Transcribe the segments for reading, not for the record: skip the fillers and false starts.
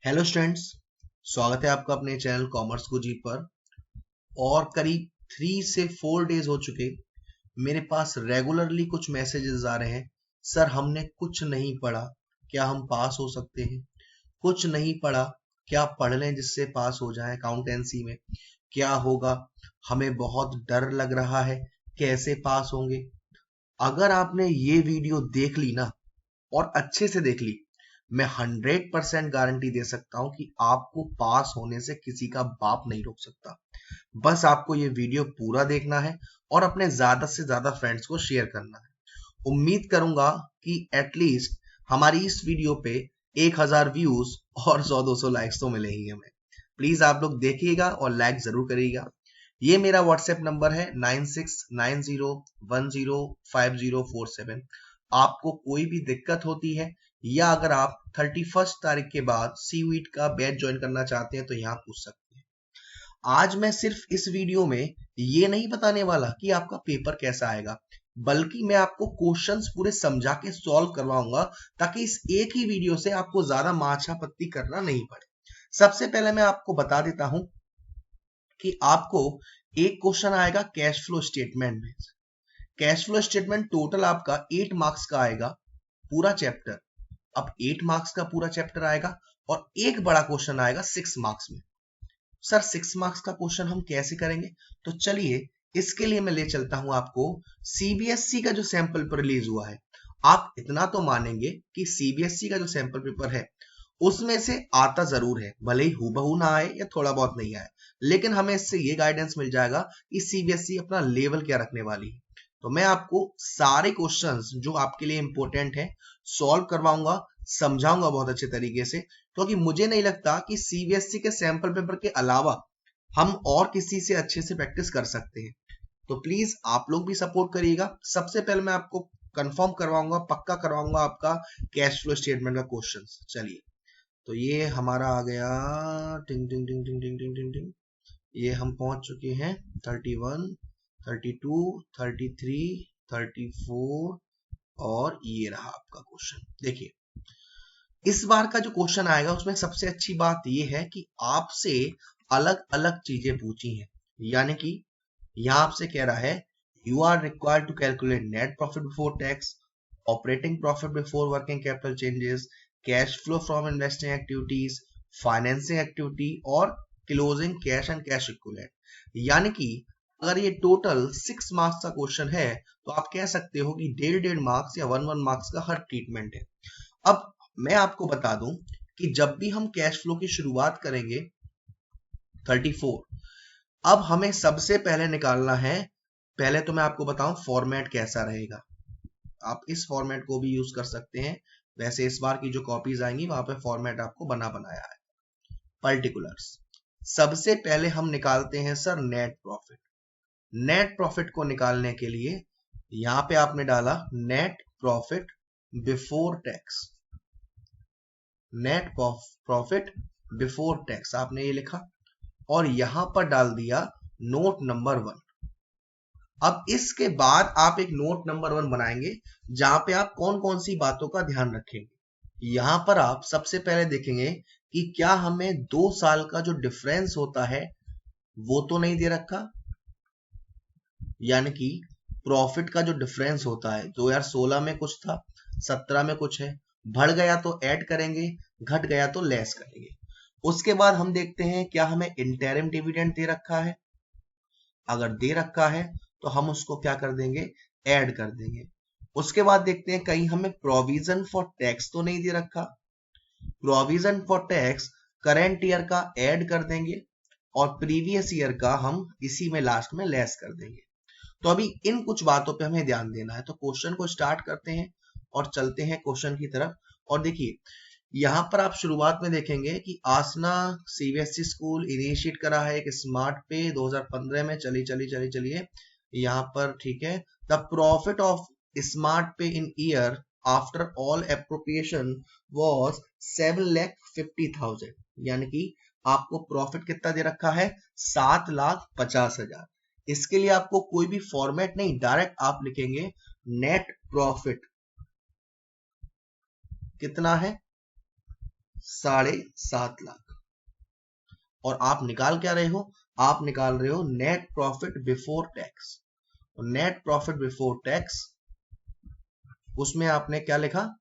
Hello students, स्वागत है आपका अपने चैनल कॉमर्स गुरुजी पर। और करीब 3 से 4 डेज हो चुके, मेरे पास रेगुलरली कुछ मैसेजेस आ रहे हैं। सर, हमने कुछ नहीं पढ़ा, क्या हम पास हो सकते हैं? कुछ नहीं पढ़ा, क्या पढ़ लें जिससे पास हो जाए अकाउंटेंसी में? क्या होगा? हमें बहुत डर लग रहा है, कैसे पास होंगे? अगर आपने ये वीडियो देख ली ना, और अच्छे से देख ली, मैं 100% गारंटी दे सकता हूं कि आपको पास होने से किसी का बाप नहीं रोक सकता। बस आपको ये वीडियो पूरा देखना है और अपने ज्यादा से ज्यादा फ्रेंड्स को शेयर करना है। उम्मीद करूंगा कि एटलीस्ट हमारी इस वीडियो पे 1000 व्यूज और 100-200 लाइक्स तो मिले ही हमें। प्लीज आप लोग देखिएगा और लाइक जरूर करिएगा। ये मेरा व्हाट्सएप नंबर है 9690105047। आपको कोई भी दिक्कत होती है या अगर आप 31 तारीख के बाद सीवीट का बैच ज्वाइन करना चाहते हैं तो यहाँ पूछ सकते हैं। आज मैं सिर्फ इस वीडियो में ये नहीं बताने वाला कि आपका पेपर कैसा आएगा, बल्कि मैं आपको क्वेश्चंस पूरे समझा के सॉल्व करवाऊंगा ताकि इस एक ही वीडियो से आपको ज्यादा माछा पत्ती करना नहीं पड़े। सबसे पहले मैं आपको बता देता हूं कि आपको एक क्वेश्चन आएगा कैश फ्लो स्टेटमेंट में। कैश फ्लो स्टेटमेंट टोटल आपका 8 मार्क्स का आएगा, पूरा चैप्टर। अब 8 मार्क्स का पूरा चैप्टर आएगा और एक बड़ा क्वेश्चन आएगा 6 मार्क्स में। सर, 6 मार्क्स का क्वेश्चन हम कैसे करेंगे? तो चलिए इसके लिए मैं ले चलता हूं आपको सीबीएसई का जो सैंपल पेपर रिलीज हुआ है। आप इतना तो मानेंगे कि सीबीएसई का जो सैंपल पेपर है उसमें से आता जरूर है, भले ही हूबहू ना आए या थोड़ा बहुत नहीं आए, लेकिन हमें इससे ये गाइडेंस मिल जाएगा कि सीबीएसई अपना लेवल क्या रखने वाली है। तो मैं आपको सारे क्वेश्चंस जो आपके लिए इंपॉर्टेंट है सॉल्व करवाऊंगा, समझाऊंगा बहुत अच्छे तरीके से, क्योंकि मुझे नहीं लगता कि सीबीएसई के सैंपल पेपर के अलावा हम और किसी से अच्छे से प्रैक्टिस कर सकते हैं। तो प्लीज आप लोग भी सपोर्ट करिएगा। सबसे पहले मैं आपको कंफर्म करवाऊंगा, पक्का करवाऊंगा आपका कैश फ्लो स्टेटमेंट का क्वेश्चन। चलिए, तो ये हमारा आ गया, टिंग टिंग टिंग टिंग टिंग टिंग टिंग टिंग। ये हम पहुंच चुके हैं 31, 32, 33, 34 और ये रहा आपका क्वेश्चन। देखिए, इस बार का जो क्वेश्चन आएगा उसमें सबसे अच्छी बात यह है कि आपसे अलग अलग चीजें पूछी हैं। यानी कि यहां आपसे कह रहा है you are required to calculate net profit before tax, operating profit before working capital changes, cash flow from investing activities, financing activity और closing cash and cash equivalent. यानी कि अगर ये टोटल 6 मार्क्स का क्वेश्चन है तो आप कह सकते हो कि 1.5 मार्क्स या 1 मार्क्स का हर ट्रीटमेंट है। अब मैं आपको बता दूं कि जब भी हम कैश फ्लो की शुरुआत करेंगे 34, अब हमें सबसे पहले निकालना है। पहले तो मैं आपको बताऊं फॉर्मेट कैसा रहेगा। आप इस फॉर्मेट को भी यूज कर सकते हैं। वैसे इस बार की जो कॉपीज आएंगी वहां पे फॉर्मेट आपको बना बनाया है। पर्टिकुलर्स, सबसे पहले हम निकालते हैं sir net profit. Net profit को निकालने के लिए यहां पे आपने डाला net profit before tax. Net profit before tax आपने ये लिखा और यहां पर डाल दिया नोट नंबर 1। अब इसके बाद आप एक नोट नंबर 1 बनाएंगे जहां पे आप कौन कौन सी बातों का ध्यान रखेंगे। यहां पर आप सबसे पहले देखेंगे कि क्या हमें 2 साल का जो डिफरेंस होता है वो तो नहीं दे रखा। यानी कि प्रॉफिट का जो डिफरेंस होता है 2016 में कुछ था, 17 में कुछ है, बढ़ गया तो ऐड करेंगे, घट गया तो लेस करेंगे। उसके बाद हम देखते हैं क्या हमें इंटरिम डिविडेंड दे रखा है। अगर दे रखा है तो हम उसको क्या कर देंगे, ऐड कर देंगे। उसके बाद देखते हैं कहीं हमें प्रोविजन फॉर टैक्स तो नहीं दे रखा। Provision for tax current year का ऐड कर देंगे और प्रीवियस ईयर का हम इसी में लास्ट में लेस कर देंगे। तो अभी इन कुछ बातों पे हमें ध्यान देना है। तो क्वेश्चन को स्टार्ट करते हैं और चलते हैं क्वेश्चन की तरफ। और देखिए, यहां पर आप शुरुआत में देखेंगे कि आसना सीबीएसई स्कूल इनिशिएट करा है एक स्मार्ट पे 2015 में। चलिए यहां पर ठीक है। The profit of smart pay in year after all appropriation was 7,50,000। यानी कि आपको प्रॉफिट कितना दे रखा है, 7,50,000। इसके लिए आपको कोई भी फॉर्मेट नहीं, डायरेक्ट आप लिखेंगे नेट प्रॉफिट कितना है, 7.5 लाख। और आप निकाल क्या रहे हो? आप निकाल रहे हो net profit before tax. Net profit before tax, उसमें आपने क्या लिखा?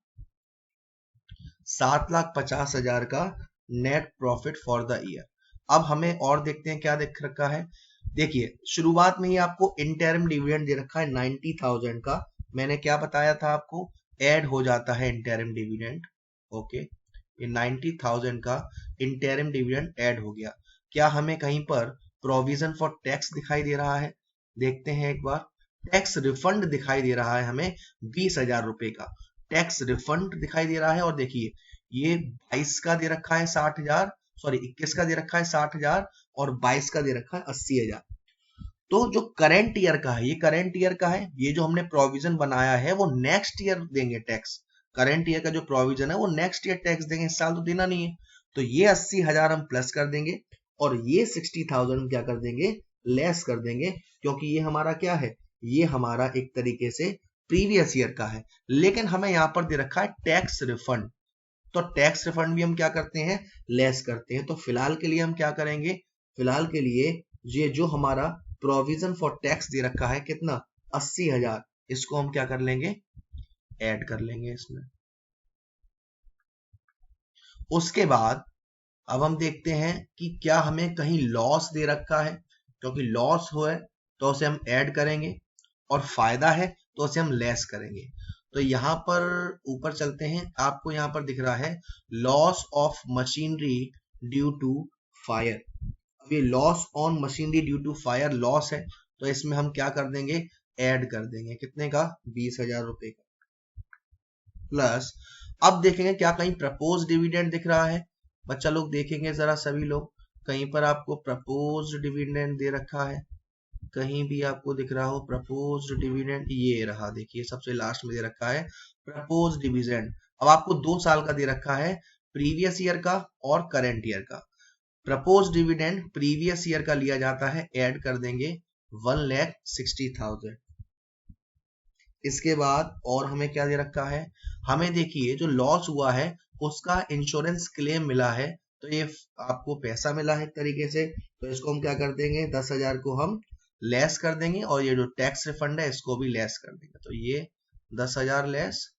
7,50,000 का net profit for the year. अब हमें और देखते हैं क्या देख रखा है। देखिए शुरुआत में ही आपको इंटरिम डिविडेंड दे रखा है 90,000 का। मैंने क्या बताया था आपको? ऐड हो जाता है इंटरिम डिविडेंड। ओके, ये 90,000 का इंटरिम डिविडेंड ऐड हो गया। क्या हमें कहीं पर प्रोविजन फॉर टैक्स दिखाई दे रहा है? देखते हैं एक बार। टैक्स रिफंड दिखाई दे रहा है हमें 20,000 रुपए का टैक्स रिफंड दिखाई दे रहा है। और देखिए ये 22 का दे रखा है 60,000, सॉरी 21 का दे रखा है 60,000 और 22 का दे रखा है 80,000। तो जो करंट ईयर का है, ये करंट ईयर का है। ये जो हमने प्रोविजन बनाया है वो नेक्स्ट ईयर देंगे टैक्स। करंट ईयर का जो प्रोविजन है वो नेक्स्ट ईयर टैक्स देंगे, इस साल तो देना नहीं है। तो ये 80,000 हम प्लस कर देंगे और ये 60,000 क्या कर देंगे? लेस कर देंगे, क्योंकि ये हमारा क्या है? ये हमारा एक तरीके से प्रीवियस ईयर का है। लेकिन हमें यहां पर दे रखा है टैक्स रिफंड, तो टैक्स रिफंड भी हम क्या करते हैं? लेस करते हैं। तो फिलहाल के लिए हम क्या करेंगे? फिलहाल के लिए ये जो हमारा प्रोविजन फॉर टैक्स दे रखा है कितना? 80,000, इसको हम क्या कर लेंगे? ऐड कर लेंगे इसमें। उसके बाद अब हम देखते हैं कि क्या हमें कहीं लॉस दे रखा है, क्योंकि लॉस हो है तो उसे हम ऐड करेंगे और फायदा है तो उसे हम लेस करेंगे। तो यहां पर ऊपर चलते हैं, आपको यहां पर दिख रहा है loss of machinery due to fire. अब ये loss on machinery due to fire loss है, तो इसमें हम क्या कर देंगे? ऐड कर देंगे। कितने का? 20,000 रुपए का। प्लस अब देखेंगे क्या कहीं प्रपोज डिविडेंड दिख रहा है? बच्चा लोग देखेंगे जरा, सभी लोग कहीं पर आपको प्रपोज डिविडेंड दे रखा है? कहीं भी आपको दिख रहा हो प्रपोज डिविडेंड? ये रहा, देखिए सबसे लास्ट में दे रखा है प्रपोज डिविडेंड। अब आपको 2 साल का दे रखा है, प्रीवियस ईयर का और करंट ईयर का। प्रपोज डिविडेंड प्रीवियस ईयर का लिया जाता है, ऐड कर देंगे 1,60,000। इसके बाद और हमें क्या दे रखा है? हमें देखिए जो लॉस हुआ है उसका इंश्योरेंस क्लेम मिला है, तो ये आपको पैसा मिला है एक तरीके से। तो इसको हम क्या कर देंगे? 10,000 को हम लेस कर देंगे और ये जो टैक्स रिफंड है इसको भी लेस कर देंगे। तो ये 10,000 लेस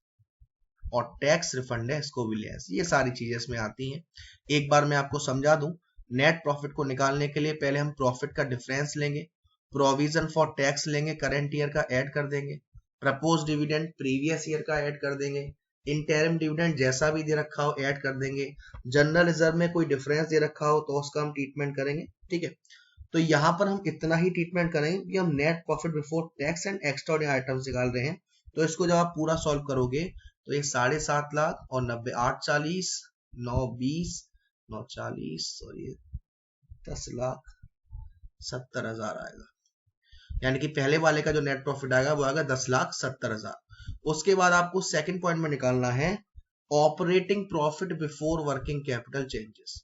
और टैक्स रिफंड है इसको भी लेस। ये सारी चीजें इसमें आती हैं। एक बार मैं आपको समझा दूं, नेट प्रॉफिट को निकालने के लिए पहले हम प्रॉफिट का डिफरेंस लेंगे, प्रोविजन फॉर टैक्स लेंगे, करंट ईयर का ऐड कर देंगे, प्रपोज डिविडेंड प्रीवियस ईयर का ऐड कर देंगे, इंटरिम डिविडेंड जैसा भी दे रखा हो ऐड कर देंगे, जनरल रिजर्व में कोई डिफरेंस दे रखा हो तो उसका हम ट्रीटमेंट करेंगे। ठीक है, तो यहाँ पर हम इतना ही ट्रीटमेंट करेंगे कि हम net profit before tax and extraordinary items निकाल रहे हैं। तो इसको जब आप पूरा सॉल्व करोगे तो ये 7.5 लाख और 90, 840, 920, 940 और ये 10,70,000 आएगा। यानी कि पहले वाले का जो नेट प्रॉफिट आएगा वो आएगा 10,70,000। उसके बाद आपको सेकंड पॉइंट में निकालना है operating profit before working capital changes.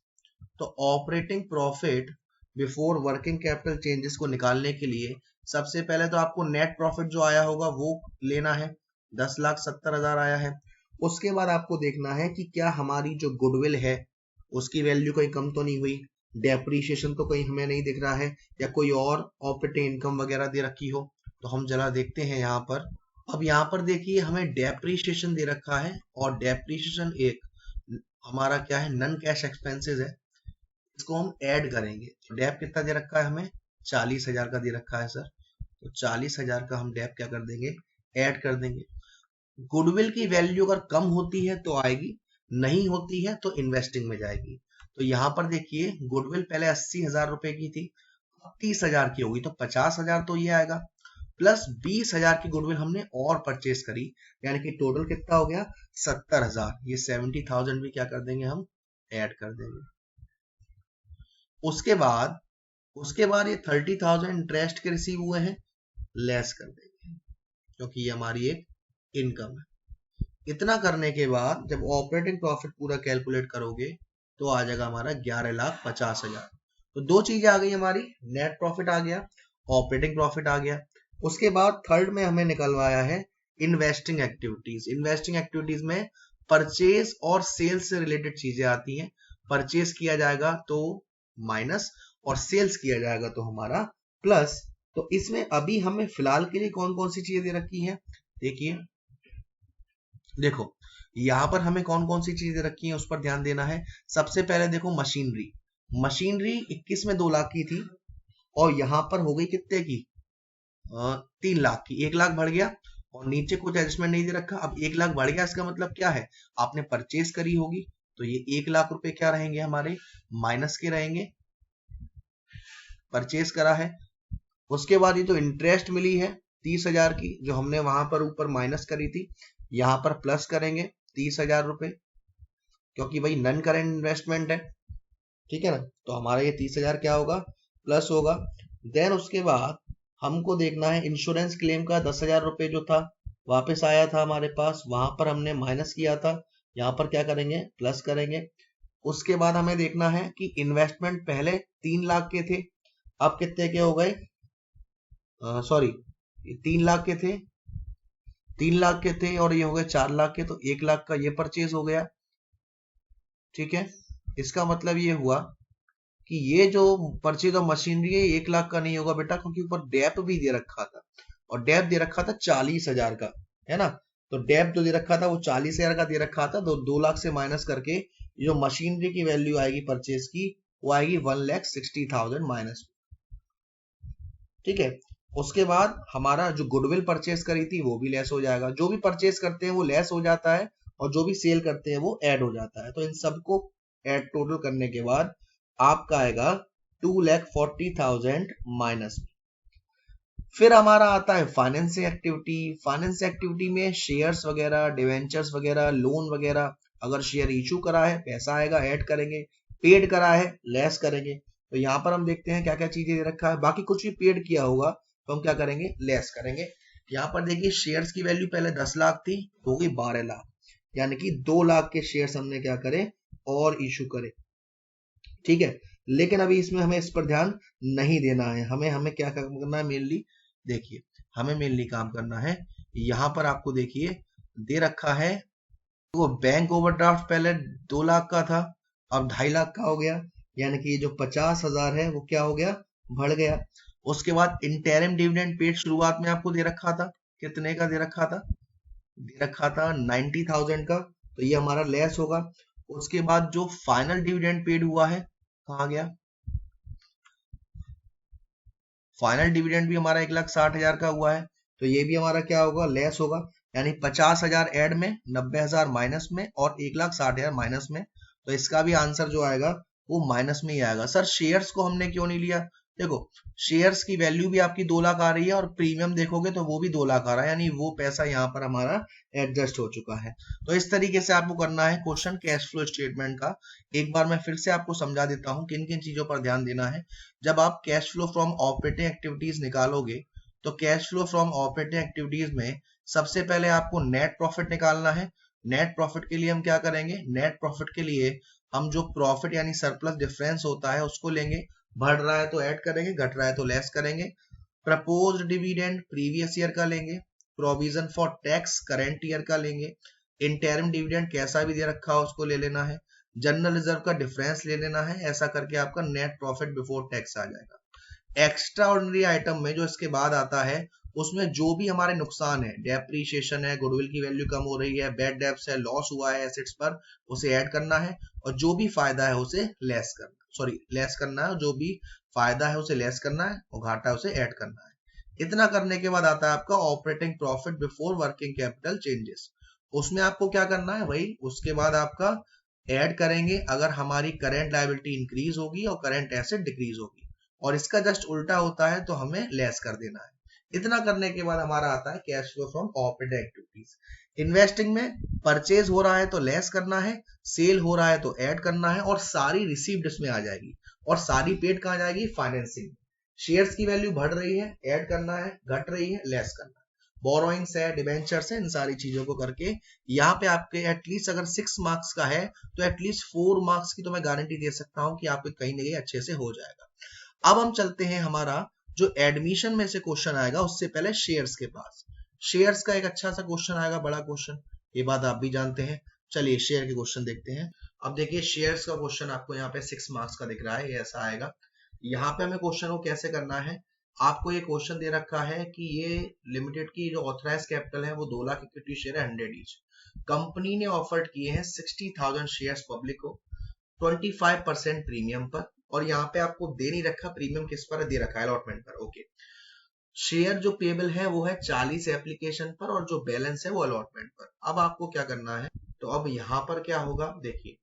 तो operating profit before working capital changes को निकालने के लिए सबसे पहले तो आपको नेट प्रॉफिट जो आया होगा वो लेना है, 10,70,000 आया है। उसके बाद आपको देखना है कि क्या हमारी जो गुडविल है उसकी वैल्यू कोई कम तो नहीं हुई, डेप्रीशिएशन तो कहीं हमें नहीं दिख रहा है, या कोई और ऑपरेटिंग इनकम वगैरह दे रखी हो। तो हम जरा देखते हैं यहाँ पर। अब यहाँ पर देखिए हमें डेप्रीशिएशन दे रखा है और डेप्रीशिएशन एक हमारा क्या है? नॉन कैश एक्सपेंसेस है, इसको हम ऐड करेंगे। तो डेप कितना दे रखा है हमें? 40,000 का दे रखा है सर। तो 40,000 का हम डेप क्या कर देंगे? ऐड कर देंगे। गुडविल की वैल्यू अगर कम होती है तो आएगी, नहीं होती है तो इन्वेस्टिंग में जाएगी। तो यहाँ पर देखिए गुडविल पहले 80,000 रुपए की थी, 30,000 की होगी, तो 50,000 तो ये आएगा, प्लस 20,000 की गुडविल हमने और परचेस करी, यानी कि टोटल कितना हो गया? 70,000। ये 70,000 भी क्या कर देंगे? हम ऐड कर देंगे। उसके बाद ये 30,000 इंटरेस्ट के रिसीव हुए हैं, लेस कर देंगे, क्योंकि ये हमारी एक इनकम है। इतना करने के बाद जब ऑपरेटिंग प्रॉफिट पूरा कैलकुलेट करोगे तो आ जाएगा हमारा 11,50,000। तो दो चीजें आ गई हमारी, नेट प्रॉफिट आ गया, ऑपरेटिंग प्रॉफिट आ गया। उसके बाद थर्ड में हमें निकलवाया है इन्वेस्टिंग एक्टिविटीज। इन्वेस्टिंग एक्टिविटीज में परचेज और सेल्स से रिलेटेड चीजें आती हैं। परचेज किया जाएगा तो माइनस और सेल्स किया जाएगा तो हमारा प्लस। तो इसमें अभी हमें फिलहाल के लिए कौन कौन सी चीजें दे रखी हैं, देखिए, देखो यहां पर हमें कौन कौन सी चीजें रखी हैं उस पर ध्यान देना है। सबसे पहले देखो मशीनरी, मशीनरी 21 में 2 लाख की थी और यहां पर हो गई कितने की, 3 लाख की। 1 लाख बढ़ गया और नीचे कुछ एडजस्टमेंट नहीं दे रखा। अब 1 लाख बढ़ गया, इसका मतलब क्या है, आपने परचेज करी होगी तो ये 1 लाख रुपए क्या रहेंगे हमारे, माइनस के रहेंगे, परचेज करा है। उसके बाद ये जो इंटरेस्ट मिली है 30,000 की, जो हमने वहां पर ऊपर माइनस करी थी, यहां पर प्लस करेंगे 30,000 रुपए, क्योंकि भाई नन करेंट इन्वेस्टमेंट है, ठीक है ना। तो हमारा ये 30,000 क्या होगा, प्लस होगा। देन उसके बाद हमको देखना है इंश्योरेंस क्लेम का 10,000 रुपए जो था वापस आया था हमारे पास, वहां पर हमने माइनस किया था, यहाँ पर क्या करेंगे, प्लस करेंगे। उसके बाद हमें देखना है कि इन्वेस्टमेंट पहले 3 लाख के थे, अब कितने के हो गए, सॉरी 3 लाख के थे, 3 लाख के थे और ये हो गए 4 लाख के, तो 1 लाख का ये परचेज हो गया, ठीक है। इसका मतलब ये हुआ कि ये जो परचेज ऑफ मशीनरी है 1 लाख का नहीं होगा बेटा, क्योंकि ऊपर डेप भी दे रखा था और डेप दे रखा था 40,000 का, है ना। तो डेप जो दे रखा था वो 40,000 का दे रखा था, तो 2 लाख से माइनस करके जो मशीनरी की वैल्यू आएगी परचेज की वो आएगी 1,60,000 माइनस, ठीक है। उसके बाद हमारा जो गुडविल परचेज करी थी वो भी लेस हो जाएगा। जो भी परचेज करते हैं वो लेस हो जाता है और जो भी सेल करते हैं वो ऐड हो जाता है। तो इन सबको ऐड टोटल करने के बाद आपका आएगा 2,40,000 माइनस। फिर हमारा आता है फाइनेंसिंग एक्टिविटी। फाइनेंसिंग एक्टिविटी में शेयर्स वगैरह, डिवेंचर्स वगैरह, लोन वगैरह, अगर शेयर इशू करा है पैसा आएगा, ऐड करेंगे, पेड करा है लेस करेंगे। तो यहाँ पर हम देखते हैं क्या क्या चीजें दे रखा है। बाकी कुछ भी पेड किया होगा तो हम क्या करेंगे, लेस करेंगे। यहाँ पर देखिए शेयर्स की वैल्यू पहले 10 लाख थी, हो गई 12 लाख, यानी कि 2 लाख के शेयर्स हमने क्या करे और इशू करे, ठीक है। लेकिन अभी इसमें हमें इस पर ध्यान नहीं देना है। हमें हमें क्या करना है मेनली, देखिए हमें मेनली काम करना है, यहां पर आपको देखिए दे रखा है वो बैंक ओवरड्राफ्ट पहले 2 लाख का था, अब 2.5 लाख का हो गया, यानी कि जो 50,000 है वो क्या हो गया, बढ़ गया। उसके बाद इंटरिम डिविडेंड पेड शुरुआत में आपको दे रखा था, कितने का दे रखा था, दे रखा था 90,000 का, तो ये हमारा लेस होगा। उसके बाद जो फाइनल डिविडेंड पेड हुआ है कहाँ गया, फाइनल डिविडेंड भी हमारा 1,60,000 का हुआ है, तो ये भी हमारा क्या होगा, लेस होगा। यानी 50,000 ऐड में, 90,000 माइनस में और 1,60,000 माइनस में। तो इसका भी आंसर जो आएगा वो माइनस में ही आएगा। सर शेयर्स को हमने क्यों नहीं लिया, देखो शेयर्स की वैल्यू भी आपकी 2 लाख आ रही है और प्रीमियम देखोगे तो वो भी 2 लाख आ रहा है, यानी वो पैसा यहाँ पर हमारा एडजस्ट हो चुका है। तो इस तरीके से आपको करना है क्वेश्चन कैश फ्लो स्टेटमेंट का। एक बार मैं फिर से आपको समझा देता हूँ किन किन चीजों पर ध्यान देना है। जब आप cash flow from operating activities निकालोगे तो cash flow from operating activities में सबसे पहले आपको नेट प्रॉफिट निकालना है। नेट प्रॉफिट के लिए हम क्या करेंगे, नेट प्रॉफिट के लिए हम जो प्रॉफिट यानी सरप्लस डिफरेंस होता है उसको लेंगे, बढ़ रहा है तो ऐड करेंगे, घट रहा है तो लेस करेंगे। प्रपोज्ड डिविडेंड प्रीवियस ईयर का लेंगे, provision for tax current year का लेंगे, इंटरिम डिविडेंड कैसा भी दे रखा हो उसको ले लेना है, जनरल रिजर्व का डिफरेंस ले लेना है। ऐसा करके आपका नेट प्रॉफिट बिफोर टैक्स आ जाएगा। एक्स्ट्रा ऑर्डिनरी आइटम में जो इसके बाद आता है उसमें जो भी हमारे नुकसान है, डेप्रीशिएशन है, गुडविल की वैल्यू कम हो रही है, बैड डेब्ट्स है, लॉस हुआ है एसेट्स पर, उसे ऐड करना है और जो भी फायदा है उसे लेस करना, लेस करना है, जो भी फायदा है उसे लेस करना है और घाटा है उसे ऐड करना है। इतना करने के बाद आता है आपका operating profit before working capital changes. उसमें आपको क्या करना है भाई, उसके बाद आपका ऐड करेंगे अगर हमारी करंट लायबिलिटी इंक्रीज होगी और करंट एसेट डिक्रीज होगी, और इसका जस्ट उल्टा होता है तो हमें लेस कर देना है। इतना करने के बाद हमारा आता है cash flow from operating activities. Investing में परचेज हो रहा है तो लेस करना है, सेल हो रहा है तो ऐड करना है और सारी रिसीव्ड इसमें आ जाएगी और सारी पेड कहाँ जाएगी, फाइनेंसिंग। शेयर्स की वैल्यू बढ़ रही है, ऐड करना है, घट रही है, लेस करना है। बोरोइंग्स है, डिबेंचर्स है, इन सारी चीजों को करके यहाँ पे आपके एटलीस्ट अगर 6 मार्क्स का है तो एटलीस्ट 4 मार्क्स की तो मैं गारंटी दे सकता हूँ कि आपके कहीं ना कहीं अच्छे से हो जाएगा। अब हम चलते हैं हमारा जो एडमिशन में से क्वेश्चन आएगा उससे पहले शेयर्स के पास। शेयर्स का एक अच्छा सा क्वेश्चन आएगा, बड़ा क्वेश्चन, ये बात आप भी जानते हैं। चलिए शेयर के क्वेश्चन देखते हैं। अब देखिए शेयर्स का क्वेश्चन आपको यहाँ पे 6 मार्क्स का दिख रहा है, ये ऐसा आएगा। यहाँ पे हमें क्वेश्चन को कैसे करना है, आपको ये क्वेश्चन दे रखा है कि ये लिमिटेड की जो ऑथराइज कैपिटल है वो 2 लाख इक्विटी शेयर है 100 ईच। कंपनी ने ऑफर्ड किए हैं 60,000 शेयर्स पब्लिक को 25% प्रीमियम पर, और यहाँ पे आपको दे नहीं रखा प्रीमियम किस पर दे रखा है, अलॉटमेंट पर। ओके, शेयर जो पेबल है वो है 40 एप्लीकेशन पर और जो बैलेंस है वो अलॉटमेंट पर। अब आपको क्या करना है, तो अब यहाँ पर क्या होगा, देखिए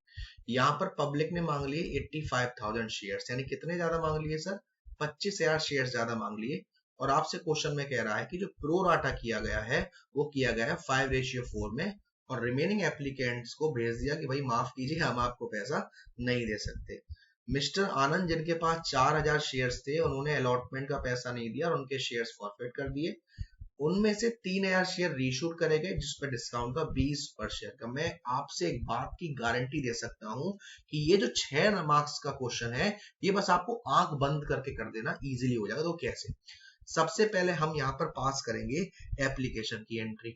यहाँ पर पब्लिक ने मांग लिए 85,000 शेयर्स, यानी कितने ज्यादा मांग लिए सर, 25,000 शेयर्स ज्यादा मांग लिए। और आपसे क्वेश्चन में कह रहा है कि जो प्रो राटा किया गया है वो किया गया है 5:4 में, और रिमेनिंग एप्लीकेंट्स को भेज दिया कि भाई माफ कीजिए हम आपको पैसा नहीं दे सकते। मिस्टर आनंद जिनके पास 4,000 शेयर्स थे उन्होंने अलॉटमेंट का पैसा नहीं दिया और उनके शेयर्स फॉरफिट कर दिए। उनमें से 3,000 शेयर रीशूट करे गए जिस पर डिस्काउंट था 20 पर शेयर का। मैं आपसे एक बात की गारंटी दे सकता हूं कि ये जो 6 मार्क्स का क्वेश्चन है ये बस आपको आंख बंद करके कर देना, इजीली हो जाएगा। तो कैसे, सबसे पहले हम यहाँ पर पास करेंगे एप्लीकेशन की एंट्री।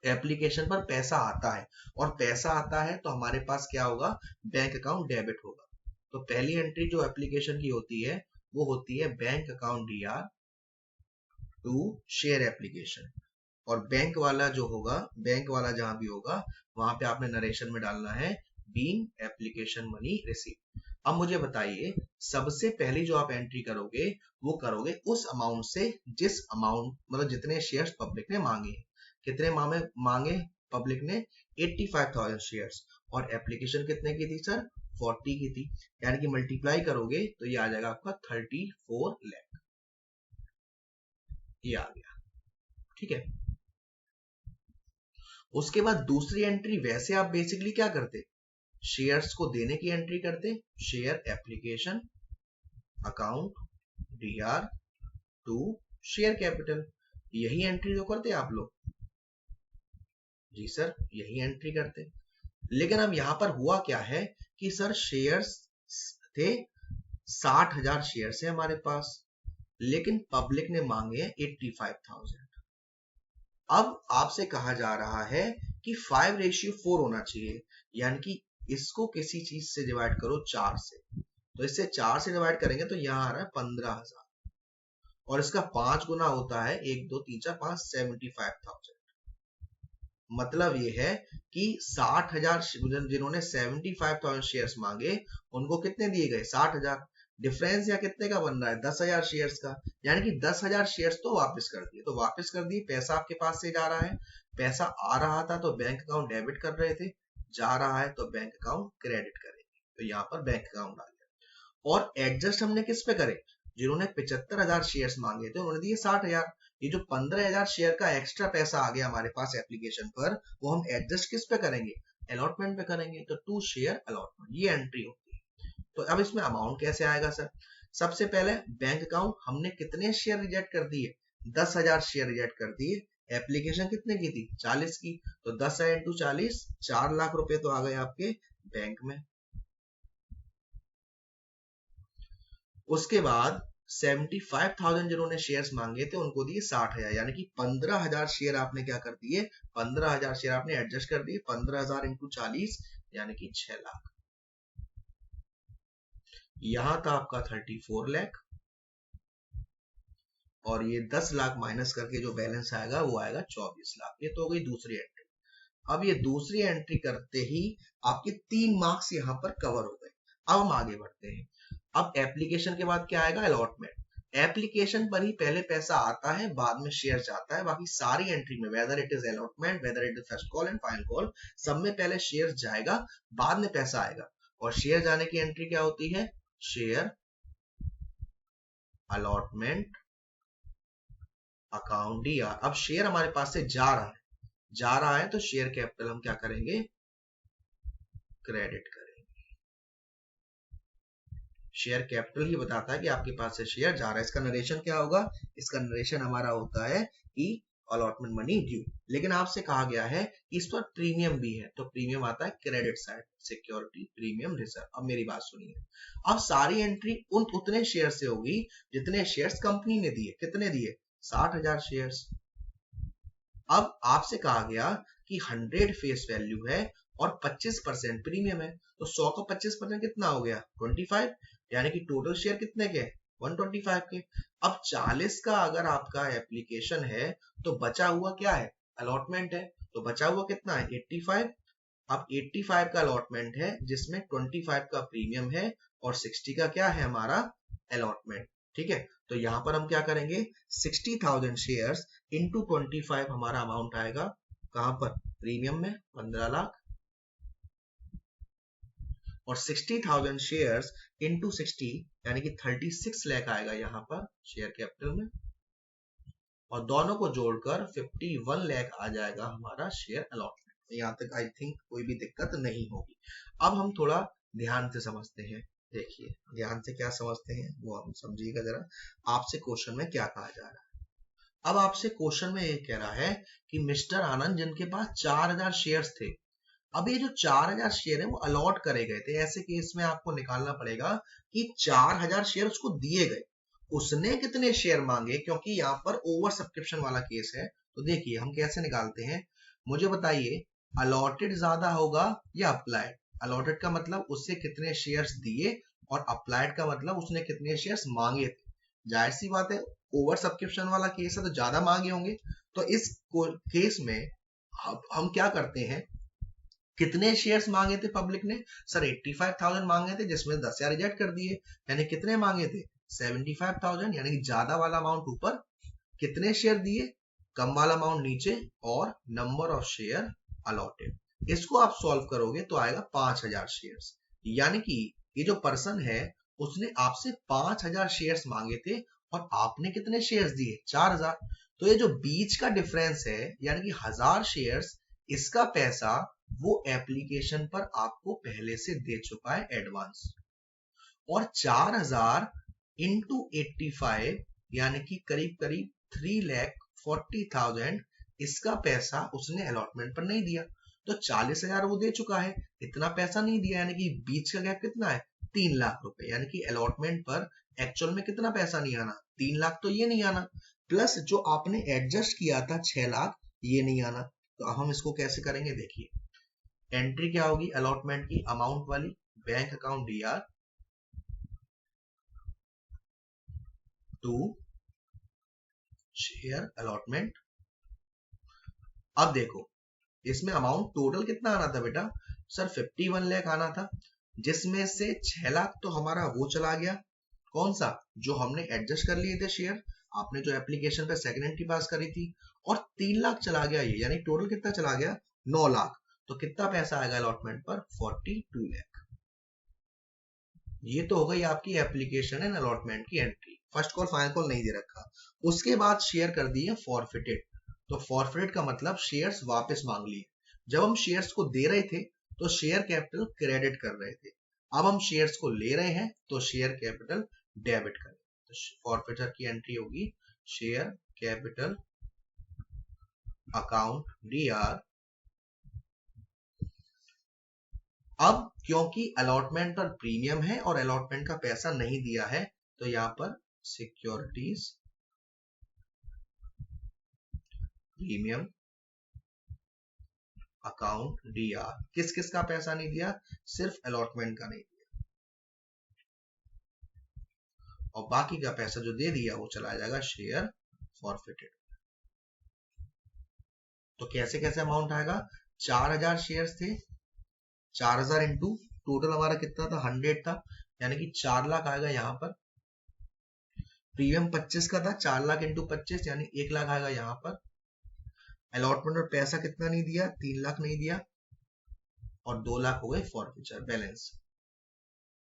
एप्लीकेशन पर पैसा आता है और पैसा आता है तो हमारे पास क्या होगा, बैंक अकाउंट डेबिट होगा। तो पहली एंट्री जो एप्लीकेशन की होती है वो होती है bank account DR to share application, और बैंक वाला जो होगा, बैंक वाला जहां भी होगा वहां पे आपने नरेशन में डालना है बीइंग एप्लीकेशन मनी रिसीव। अब मुझे बताइए सबसे पहली जो आप एंट्री करोगे वो करोगे उस अमाउंट से जिस अमाउंट मतलब जितने शेयर्स पब्लिक ने मांगे। कितने मांगे पब्लिक ने, 85,000 शेयर्स, और एप्लीकेशन कितने की थी सर, 40 की थी, यानी कि मल्टीप्लाई करोगे तो ये आ जाएगा आपका 34 लाख, ये आ गया। ठीक है, उसके बाद दूसरी एंट्री वैसे आप बेसिकली क्या करते, शेयर्स को देने की एंट्री करते, share application account DR to share capital, यही एंट्री जो करते आप लोग। जी सर, यही एंट्री करते। लेकिन अब यहां पर हुआ क्या है कि सर शेयर्स थे 60,000 शेयर्स है हमारे पास, लेकिन पब्लिक ने मांगे 85,000। अब आपसे कहा जा रहा है कि 5:4 होना चाहिए, यानी कि इसको किसी चीज से डिवाइड करो 4 से, तो इससे 4 से डिवाइड करेंगे तो यहां आ रहा है 15,000, और इसका 5 गुना होता है 1 2 3 4 5 75,000। मतलब ये है कि 60,000 जिन्होंने 75,000 शेयर्स मांगे उनको कितने दिए गए, 60,000। डिफरेंस या कितने का बन रहा है, 10,000 शेयर्स का, यानी कि 10,000 शेयर्स तो वापस कर दिए, तो वापस कर दिए, पैसा आपके पास से जा रहा है। पैसा आ रहा था तो बैंक अकाउंट डेबिट कर रहे थे, जा रहा है तो बैंक अकाउंट क्रेडिट करेंगे, तो यहाँ पर बैंक अकाउंट आ गया। और एडजस्ट हमने किस पे करे, जिन्होंने 75,000 शेयर्स मांगे थे उन्होंने दिए 60,000। ये जो 15,000 शेयर का एक्स्ट्रा पैसा आ गया हमारे पास एप्लीकेशन पर, वो हम एडजस्ट किस पे करेंगे, अलॉटमेंट पे करेंगे, तो टू शेयर अलॉटमेंट, ये एंट्री होती है। तो अब इसमें अमाउंट कैसे आएगा सर, सबसे पहले बैंक अकाउंट हमने कितने शेयर रिजेक्ट कर दिए, 10,000 शेयर रिजेक्ट कर दिए। एप्लीकेशन कितने की थी, 40 की, तो 10,000 इंटू 40, 4 लाख रुपए तो आ गए आपके बैंक में। उसके बाद 75,000 जिन्होंने शेयर्स मांगे थे उनको दिए 60,000, यानी कि 15,000 शेयर आपने क्या कर दिए, 15,000 शेयर आपने एडजस्ट कर दिए, 15,000 इंटू 40 यानी कि 6 लाख। यहां था आपका 34 लाख, और ये 10 लाख माइनस करके जो बैलेंस आएगा वो आएगा 24 लाख। ये तो हो गई दूसरी एंट्री। अब ये दूसरी एंट्री करते ही आपके 3 मार्क्स यहां पर कवर हो गए। अब हम आगे बढ़ते हैं। अब एप्लीकेशन के बाद क्या आएगा, अलॉटमेंट। एप्लीकेशन पर ही पहले पैसा आता है, बाद में शेयर जाता है। बाकी सारी एंट्री में whether it is allotment, whether it is first call and final call, सब में पहले शेयर जाएगा, बाद में पैसा आएगा। और शेयर जाने की एंट्री क्या होती है, शेयर अलॉटमेंट अकाउंट DR। अब शेयर हमारे पास से जा रहा है तो शेयर कैपिटल हम क्या करेंगे, क्रेडिट करेंगे। शेयर कैपिटल ही बताता है कि आपके पास से शेयर जा रहा है। इसका नरेशन क्या होगा, इसका नरेशन हमारा होता है कि अलॉटमेंट मनी ड्यू। लेकिन आपसे कहा गया है कि इस पर प्रीमियम भी है, तो प्रीमियम आता है credit side, security premium reserve. अब मेरी बात सुनिए, अब सारी एंट्री उतने शेयर से होगी जितने शेयर्स कंपनी ने दिए। कितने दिए, 60,000 शेयर्स। अब आपसे कहा गया कि 100 फेस वैल्यू है और 25% प्रीमियम है, तो 100 का 25% कितना हो गया 25, यानी कि टोटल शेयर कितने के 125 के। अब 40 का अगर आपका एप्लीकेशन है तो बचा हुआ क्या है अलॉटमेंट है, तो बचा हुआ कितना है 85। अब 85 का अलॉटमेंट है जिसमें 25 का प्रीमियम है और 60 का क्या है हमारा अलॉटमेंट। ठीक है, तो यहां पर हम क्या करेंगे 60,000 शेयर्स इंटू 25 हमारा अमाउंट आएगा कहां पर प्रीमियम में 15 लाख, और 60,000 शेयर्स इंटू 60 यानी कि 36 लाख आएगा यहाँ पर शेयर कैपिटल में, और दोनों को जोड़कर 51 लाख आ जाएगा हमारा शेयर अलॉटमेंट। यहाँ तक आई थिंक कोई भी दिक्कत नहीं होगी। अब हम थोड़ा ध्यान से समझते हैं, देखिए ध्यान से क्या समझते हैं वो हम समझिएगा जरा, आपसे क्वेश्चन में क्या कहा जा रहा है। अब आपसे क्वेश्चन में ये कह रहा है कि मिस्टर आनंद जिनके पास 4000 शेयर्स थे, अब ये जो 4000 शेयर है वो अलॉट करे गए थे, ऐसे केस में आपको निकालना पड़ेगा कि 4000 शेयर उसको दिए गए, उसने कितने शेयर मांगे, क्योंकि यहाँ पर ओवर सब्सक्रिप्शन वाला केस है। तो देखिए हम कैसे निकालते हैं, मुझे बताइए अलॉटेड ज्यादा होगा या अप्लाइड। अलॉटेड का मतलब उससे कितने शेयर्स दिए और अप्लाइड का मतलब उसने कितने शेयर्स मांगे थे। जाहिर सी बात है ओवर सब्सक्रिप्शन वाला केस है तो ज्यादा मांगे होंगे, तो इस केस में हम क्या करते हैं, कितने शेयर्स मांगे थे पब्लिक ने, सर 85,000 मांगे थे जिसमें 10,000 रिजेक्ट कर दिए, यानी कितने मांगे थे 75,000, यानी कि ज्यादा वाला अमाउंट ऊपर, कितने शेयर दिए कम वाला अमाउंट नीचे, और नंबर ऑफ शेयर अलॉटेड। इसको आप सॉल्व करोगे तो आएगा 5,000 शेयर्स, यानी कि ये जो पर्सन है उसने आपसे 5,000 शेयर्स मांगे थे और आपने कितने शेयर्स दिए 4,000। तो ये जो बीच का डिफरेंस है यानी कि 1,000 शेयर्स, इसका पैसा वो एप्लीकेशन पर आपको पहले से दे चुका है एडवांस, और 4,000 इंटू 85 यानी कि करीब करीब 3,40,000 इसका पैसा उसने अलॉटमेंट पर नहीं दिया, तो 40,000 वो दे चुका है, इतना पैसा नहीं दिया, यानी कि बीच का गैप कितना है 3 लाख रुपए, यानी कि अलॉटमेंट पर एक्चुअल में कितना पैसा नहीं आना 3 लाख, तो ये नहीं आना, प्लस जो आपने एडजस्ट किया था 6 लाख ये नहीं आना। तो अब हम इसको कैसे करेंगे, देखिए एंट्री क्या होगी अलॉटमेंट की अमाउंट वाली, bank account DR to share allotment. अब देखो इसमें अमाउंट टोटल कितना आना था बेटा, सर 51 लाख आना था, जिसमें से 6 लाख तो हमारा वो चला गया, कौन सा जो हमने एडजस्ट कर लिए थे शेयर, आपने जो एप्लीकेशन पे सेकंड एंट्री पास करी थी, और 3 लाख चला गया ये, यानी टोटल कितना चला गया 9 लाख। तो कितना पैसा आएगा अलॉटमेंट पर 42 लाख। ये तो हो गई आपकी एप्लीकेशन एंड अलॉटमेंट की entry, first call final call नहीं दे रखा। उसके बाद शेयर कर दिए फॉरफिटेड, तो फॉरफिटेड का मतलब शेयर्स वापस मांग लिए। जब हम शेयर्स को दे रहे थे तो शेयर कैपिटल क्रेडिट कर रहे थे, अब हम शेयर्स को ले रहे हैं तो शेयर कैपिटल डेबिट करें। तो फॉरफिटर की एंट्री होगी शेयर कैपिटल अकाउंट डीआर। अब क्योंकि अलॉटमेंट पर प्रीमियम है और अलॉटमेंट का पैसा नहीं दिया है, तो यहां पर सिक्योरिटीज प्रीमियम अकाउंट डीआर, किस किस का पैसा नहीं दिया, सिर्फ अलॉटमेंट का नहीं दिया, और बाकी का पैसा जो दे दिया वो चला जाएगा शेयर फॉरफिटेड। तो कैसे कैसे अमाउंट आएगा, 4,000 शेयर्स थे, 4,000 इंटू टोटल हमारा कितना था 100 था, यानी कि 4 लाख आएगा यहाँ पर, प्रीमियम 25 का था, 4 लाख इंटू 25 यानी 1 लाख आएगा यहाँ पर, अलॉटमेंट और पैसा कितना नहीं दिया 3 लाख नहीं दिया, और 2 लाख हो गए फॉरफिचर बैलेंस।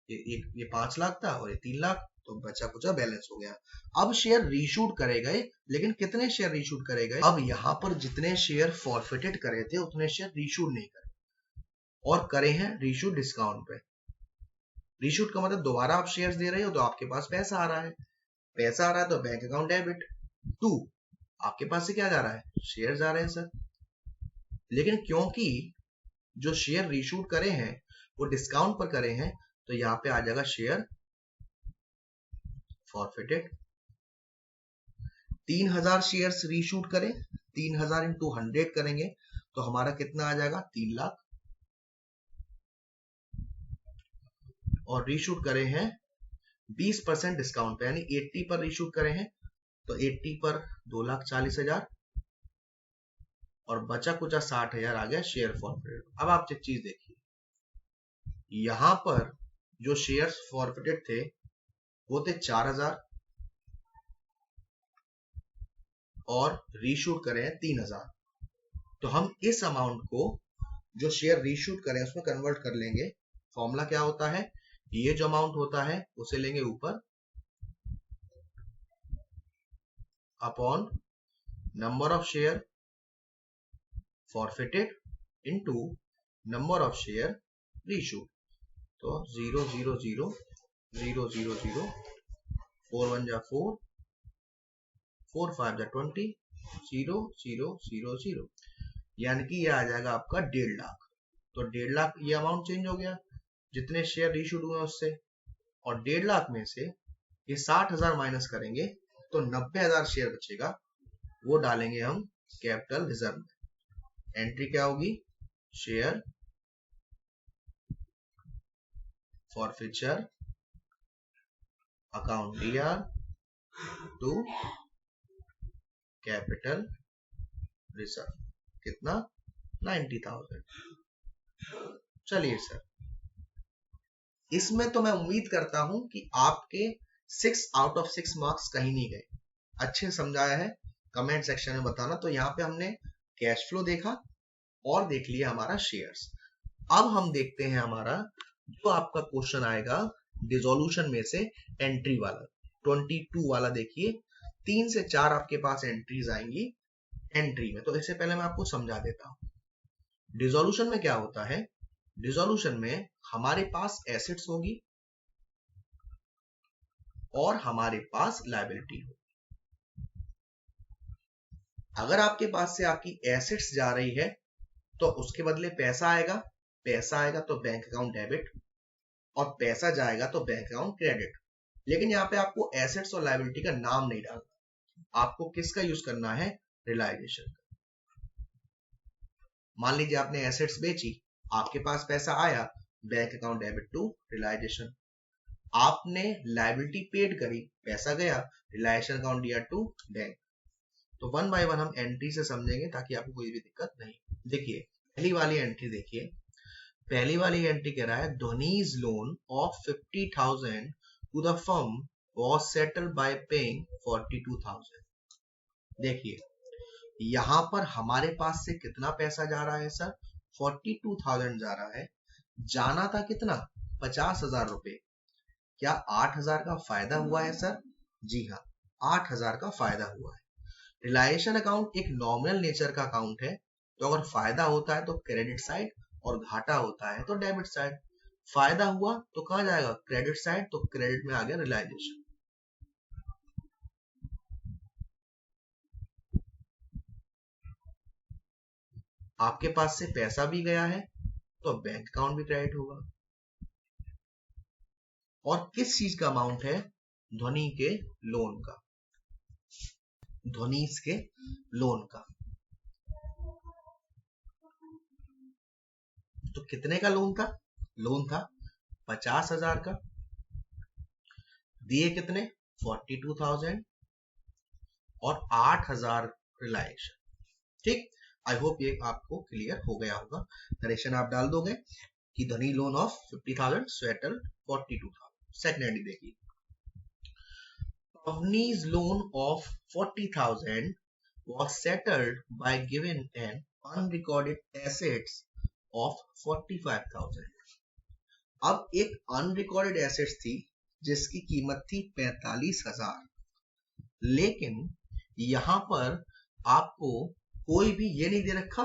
ये 5 लाख था और ये 3 लाख, तो बचा कुचा बैलेंस हो गया। अब शेयर रीशूट करे गए, लेकिन कितने शेयर रीशूट करे गए, अब यहाँ पर जितने शेयर फॉरफिटेड करे थे उतने शेयर रीशूट नहीं करे, और करे हैं रीशूट डिस्काउंट पे। रीशूट का मतलब दोबारा आप शेयर्स दे रहे हो तो आपके पास पैसा आ रहा है, पैसा आ रहा है तो बैंक अकाउंट डेबिट, टू आपके पास से क्या जा रहा है शेयर जा रहे हैं सर। लेकिन क्योंकि जो शेयर रीशूट करे हैं वो डिस्काउंट पर करे हैं, तो यहाँ पे आ जाएगा शेयर फॉरफिटेड। 3,000 शेयर्स रीशूट करें, 3,000 इंटू 100 करेंगे तो हमारा कितना आ जाएगा 3 लाख, और रीशूट करे हैं 20% डिस्काउंट पे, यानी 80 पर रीशूट करे हैं, तो 80 पर 2,40,000 और बचा कुचा 60,000 आ गया शेयर फॉरफिटेड। अब आप एक चीज देखिए, यहां पर जो शेयर्स फॉरफिटेड थे वो थे 4,000 और रीशूट करें 3,000। तो हम इस अमाउंट को जो शेयर रीशूट करें उसमें कन्वर्ट कर लेंगे। फॉर्मूला क्या होता है, ये जो अमाउंट होता है उसे लेंगे ऊपर upon number of share forfeited into number of share reshoot. तो 0 0 0 0 0 0 4 1 जा 4 4 5 जा 20 0 0 0 0, यानी कि ये आ जाएगा आपका 1.5 लाख। तो 1.5 लाख ये अमाउंट चेंज हो गया जितने शेयर रीशूट हुए उससे, और 1.5 लाख में से ये 60,000 माइनस करेंगे तो 90,000 शेयर बचेगा, वो डालेंगे हम कैपिटल रिजर्व में। एंट्री क्या होगी, share forfeiture account DR to capital reserve, कितना 90,000। चलिए सर, इसमें तो मैं उम्मीद करता हूं कि आपके 6 आउट ऑफ 6 मार्क्स कहीं नहीं गए। अच्छे समझाया है, कमेंट सेक्शन में बताना। तो यहाँ पे हमने कैश फ्लो देखा और देख लिया हमारा शेयर्स। अब हम देखते हैं हमारा जो आपका क्वेश्चन आएगा डिसोल्यूशन में से एंट्री वाला, 22 वाला। देखिए 3 से 4 आपके पास एंट्रीज आएंगी एंट्री में। तो इससे पहले मैं आपको समझा देता हूं डिसोल्यूशन में क्या होता है। डिसोल्यूशन में हमारे पास एसेट्स होगी और हमारे पास लायबिलिटी होगी। अगर आपके पास से आपकी एसेट्स जा रही है तो उसके बदले पैसा आएगा, पैसा आएगा तो बैंक अकाउंट डेबिट, और पैसा जाएगा तो बैंक अकाउंट क्रेडिट। लेकिन यहाँ पे आपको एसेट्स और लायबिलिटी का नाम नहीं डालना, आपको किसका यूज करना है, रियलाइजेशन का। मान लीजिए आपने एसेट्स बेची, आपके पास पैसा आया, bank account debit to realisation. आपने लायबिलिटी पेड करी, पैसा गया, रियलाइजेशन अकाउंट दिया टू बैंक। तो 1 बाय 1 हम एंट्री से समझेंगे ताकि आपको कोई भी दिक्कत नहीं। देखिए पहली वाली एंट्री देखिए, पहली वाली एंट्री कह रहा है Dhoni's loan of 50,000 to the firm was settled by paying 42,000। देखिए यहां पर हमारे पास से कितना पैसा जा रहा है सर, 42,000 जा रहा है। जाना था कितना, 50,000 रुपए। क्या 8,000 का फायदा हुआ है सर, जी हाँ 8,000 का फायदा हुआ है। रिलायेशन अकाउंट एक नॉमिनल नेचर का अकाउंट है, तो अगर फायदा होता है तो क्रेडिट साइड और घाटा होता है तो डेबिट साइड। फायदा हुआ तो कहां जाएगा, क्रेडिट साइड, तो क्रेडिट में आ गया रियलाइजेशन। आपके पास से पैसा भी गया है तो बैंक अकाउंट भी क्रेडिट होगा। और किस चीज का अमाउंट है, धोनी के लोन का, धोनीस के लोन का। तो कितने का लोन था, लोन था 50,000 का, दिए कितने 42,000 और 8,000 रिलायेशन। ठीक, आई होप ये आपको क्लियर हो गया होगा। नरेशन आप डाल दोगे कि धनी लोन ऑफ 50,000 सेटल 42,000। सेकंड देखिए, Pavni's loan of 40,000 was settled by giving an unrecorded assets of 45,000। अब एक अनरिकॉर्डेड एसेट्स थी जिसकी कीमत थी 45,000, लेकिन यहां पर आपको कोई भी ये नहीं दे रखा,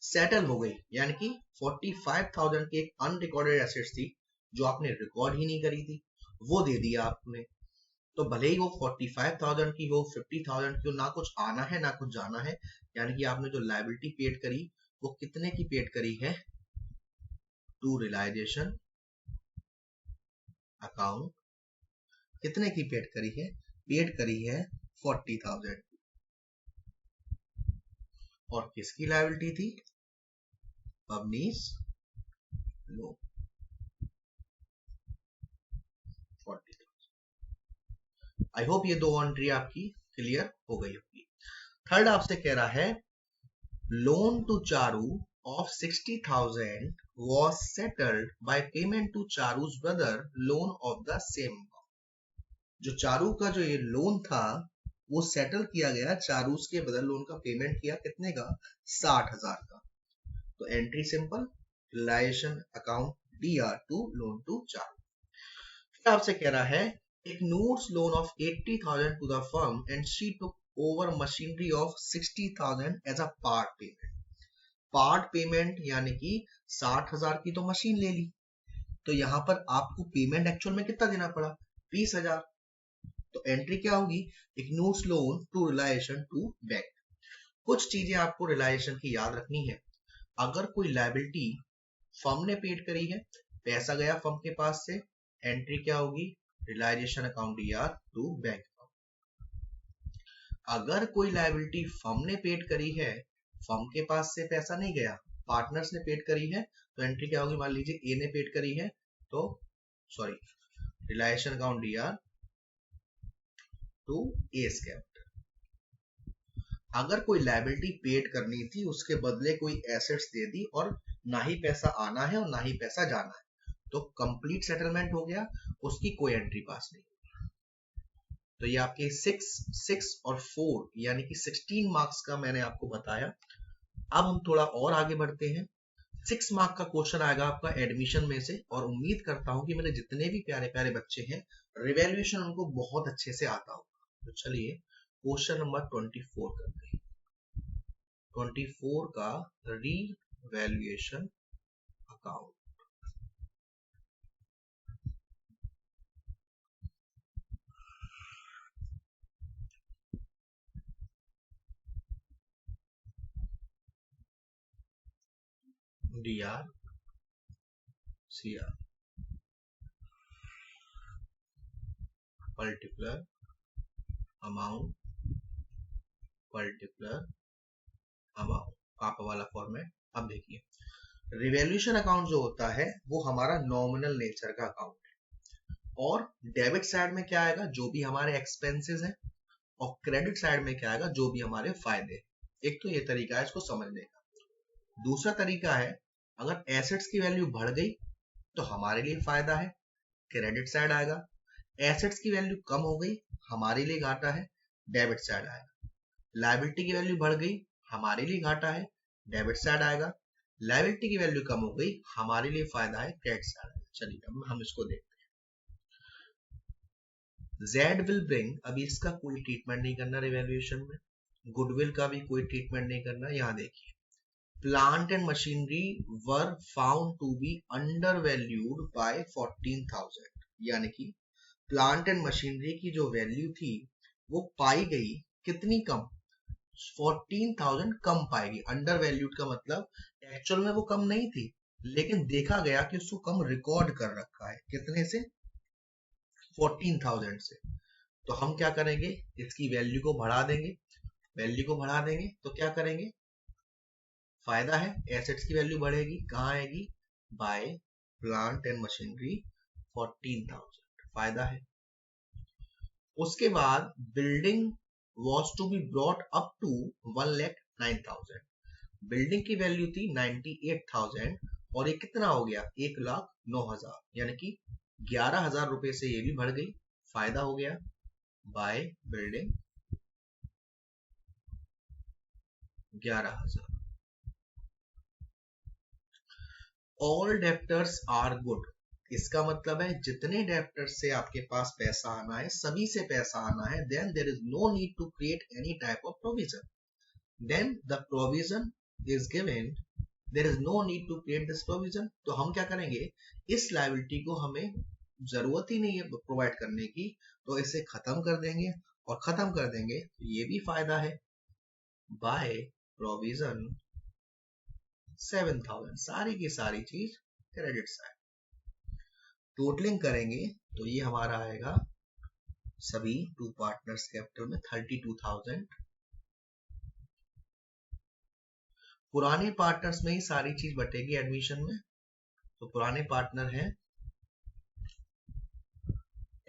सेटल हो गई, यानी कि 45,000 की एक अनरिकॉर्डेड एसेट्स थी जो आपने रिकॉर्ड ही नहीं करी थी, वो दे दिया आपने। तो भले ही वो 45,000 की हो, 50,000 की हो, ना कुछ आना है ना कुछ जाना है, यानी कि आपने जो लायबिलिटी पेड करी वो कितने की पेड करी है, टू रियलाइजेशन अकाउंट। कितने की पेड करी है, पेड करी है 40,000। और किसकी लायबिलिटी थी, Avni's loan 40,000। आई होप ये दो एंट्री आपकी क्लियर हो गई होगी। थर्ड आपसे कह रहा है loan to Charu of 60,000 was settled by payment to Charu's brother loan of the same amount। जो चारू का जो ये लोन था वो सेटल किया गया चारूस के ब्रदर लोन का पेमेंट किया कितने का 60,000 का। तो entry simple realisation account DR to loan to Charu. फिर आपसे कह रहा है ignores loan of 80,000 to the firm and she took over machinery of 60,000 as a part payment। Part payment यानी कि 60,000 की तो मशीन ले ली, तो यहां पर आपको पेमेंट एक्चुअल में कितना देना पड़ा 20,000। तो एंट्री क्या होगी इग्नोर्स loan to realisation to bank. कुछ चीजें आपको रिलायशन की याद रखनी है। अगर कोई लायबिलिटी फर्म ने पेड करी है, पैसा गया फर्म के पास से, एंट्री क्या होगी realisation account DR to bank. अगर कोई लायबिलिटी फर्म ने पेड करी है, फर्म के पास से पैसा नहीं गया, पार्टनर्स ने पेड करी है, तो एंट्री क्या होगी मान लीजिए ए ने पेड करी है तो sorry realisation account DR to S capital. अगर कोई लायबिलिटी पेड करनी थी उसके बदले कोई एसेट्स दे दी और ना ही पैसा आना है और ना ही पैसा जाना है, तो कंप्लीट सेटलमेंट हो गया, उसकी कोई एंट्री पास नहीं। तो ये आपके 6 और 4 यानी कि 16 मार्क्स का मैंने आपको बताया। अब हम थोड़ा और आगे बढ़ते हैं। 6 मार्क का क्वेश्चन आएगा आपका एडमिशन में से, और उम्मीद करता हूं कि मेरे जितने भी प्यारे प्यारे बच्चे हैं रिवैल्यूएशन उनको बहुत अच्छे से आता होगा। तो चलिए क्वेश्चन नंबर 24 करते हैं। 24 का revaluation account. DR CR particular amount पापा वाला फॉर्मेट। अब देखिए रिवैल्यूएशन अकाउंट जो होता है वो हमारा नॉमिनल नेचर का अकाउंट है, और डेबिट साइड में क्या आएगा जो भी हमारे एक्सपेंसेस हैं, और क्रेडिट साइड में क्या आएगा जो भी हमारे फायदे। एक तो ये तरीका है इसको समझने का। दूसरा तरीका है अगर एसेट्स की वैल्यू बढ़ गई तो हमारे लिए फायदा है, क्रेडिट साइड आएगा। एसेट्स की वैल्यू कम हो गई हमारे लिए घाटा है, डेबिट साइड आएगा। लायबिलिटी की वैल्यू बढ़ गई हमारे लिए घाटा है, डेबिट साइड आएगा। लायबिलिटी की वैल्यू कम हो गई हमारे लिए फायदा है, क्रेडिट साइड आएगा। चलिए अब हम इसको देखते हैं। Z will bring, अभी इसका कोई ट्रीटमेंट नहीं करना रिवैल्यूएशन में, गुडविल का भी कोई ट्रीटमेंट नहीं करना। यहां देखिए plant and machinery were found to be undervalued by 14,000, यानी कि प्लांट एंड मशीनरी की जो वैल्यू थी वो पाई गई कितनी कम 14,000 कम पाएगी। अंडर वैल्यूड का मतलब एक्चुअल में वो कम नहीं थी, लेकिन देखा गया कि उसको कम रिकॉर्ड कर रखा है। कितने से 14,000 से। तो हम क्या करेंगे इसकी वैल्यू को बढ़ा देंगे, वैल्यू को बढ़ा देंगे तो क्या करेंगे फायदा है, एसेट्स की वैल्यू बढ़ेगी, कहाँ आएगी बाय प्लांट एंड मशीनरी 14,000 फायदा है। उसके बाद building was to be brought up to 1,09,000, building की वैल्यू थी 98,000 और ये कितना हो गया 1,09,000, यानी कि 11,000 रुपए से ये भी बढ़ गई, फायदा हो गया by building 11,000। All debtors are good, इसका मतलब है जितने डेप्टर्स से आपके पास पैसा आना है सभी से पैसा आना है, then there is no need to create any type of provision, then the provision is given, there is no need to create this provision. तो हम क्या करेंगे इस लायबिलिटी को हमें जरूरत ही नहीं है प्रोवाइड करने की, तो इसे खत्म कर देंगे, और खत्म कर देंगे तो ये भी फायदा है बाय प्रोविजन 7,000, सारी की सारी चीज क्रेडिट साइड। टोटलिंग करेंगे तो ये हमारा आएगा सभी टू पार्टनर्स कैपिटल में 32,000, पुराने पार्टनर्स में ही सारी चीज बटेगी एडमिशन में। तो पुराने पार्टनर हैं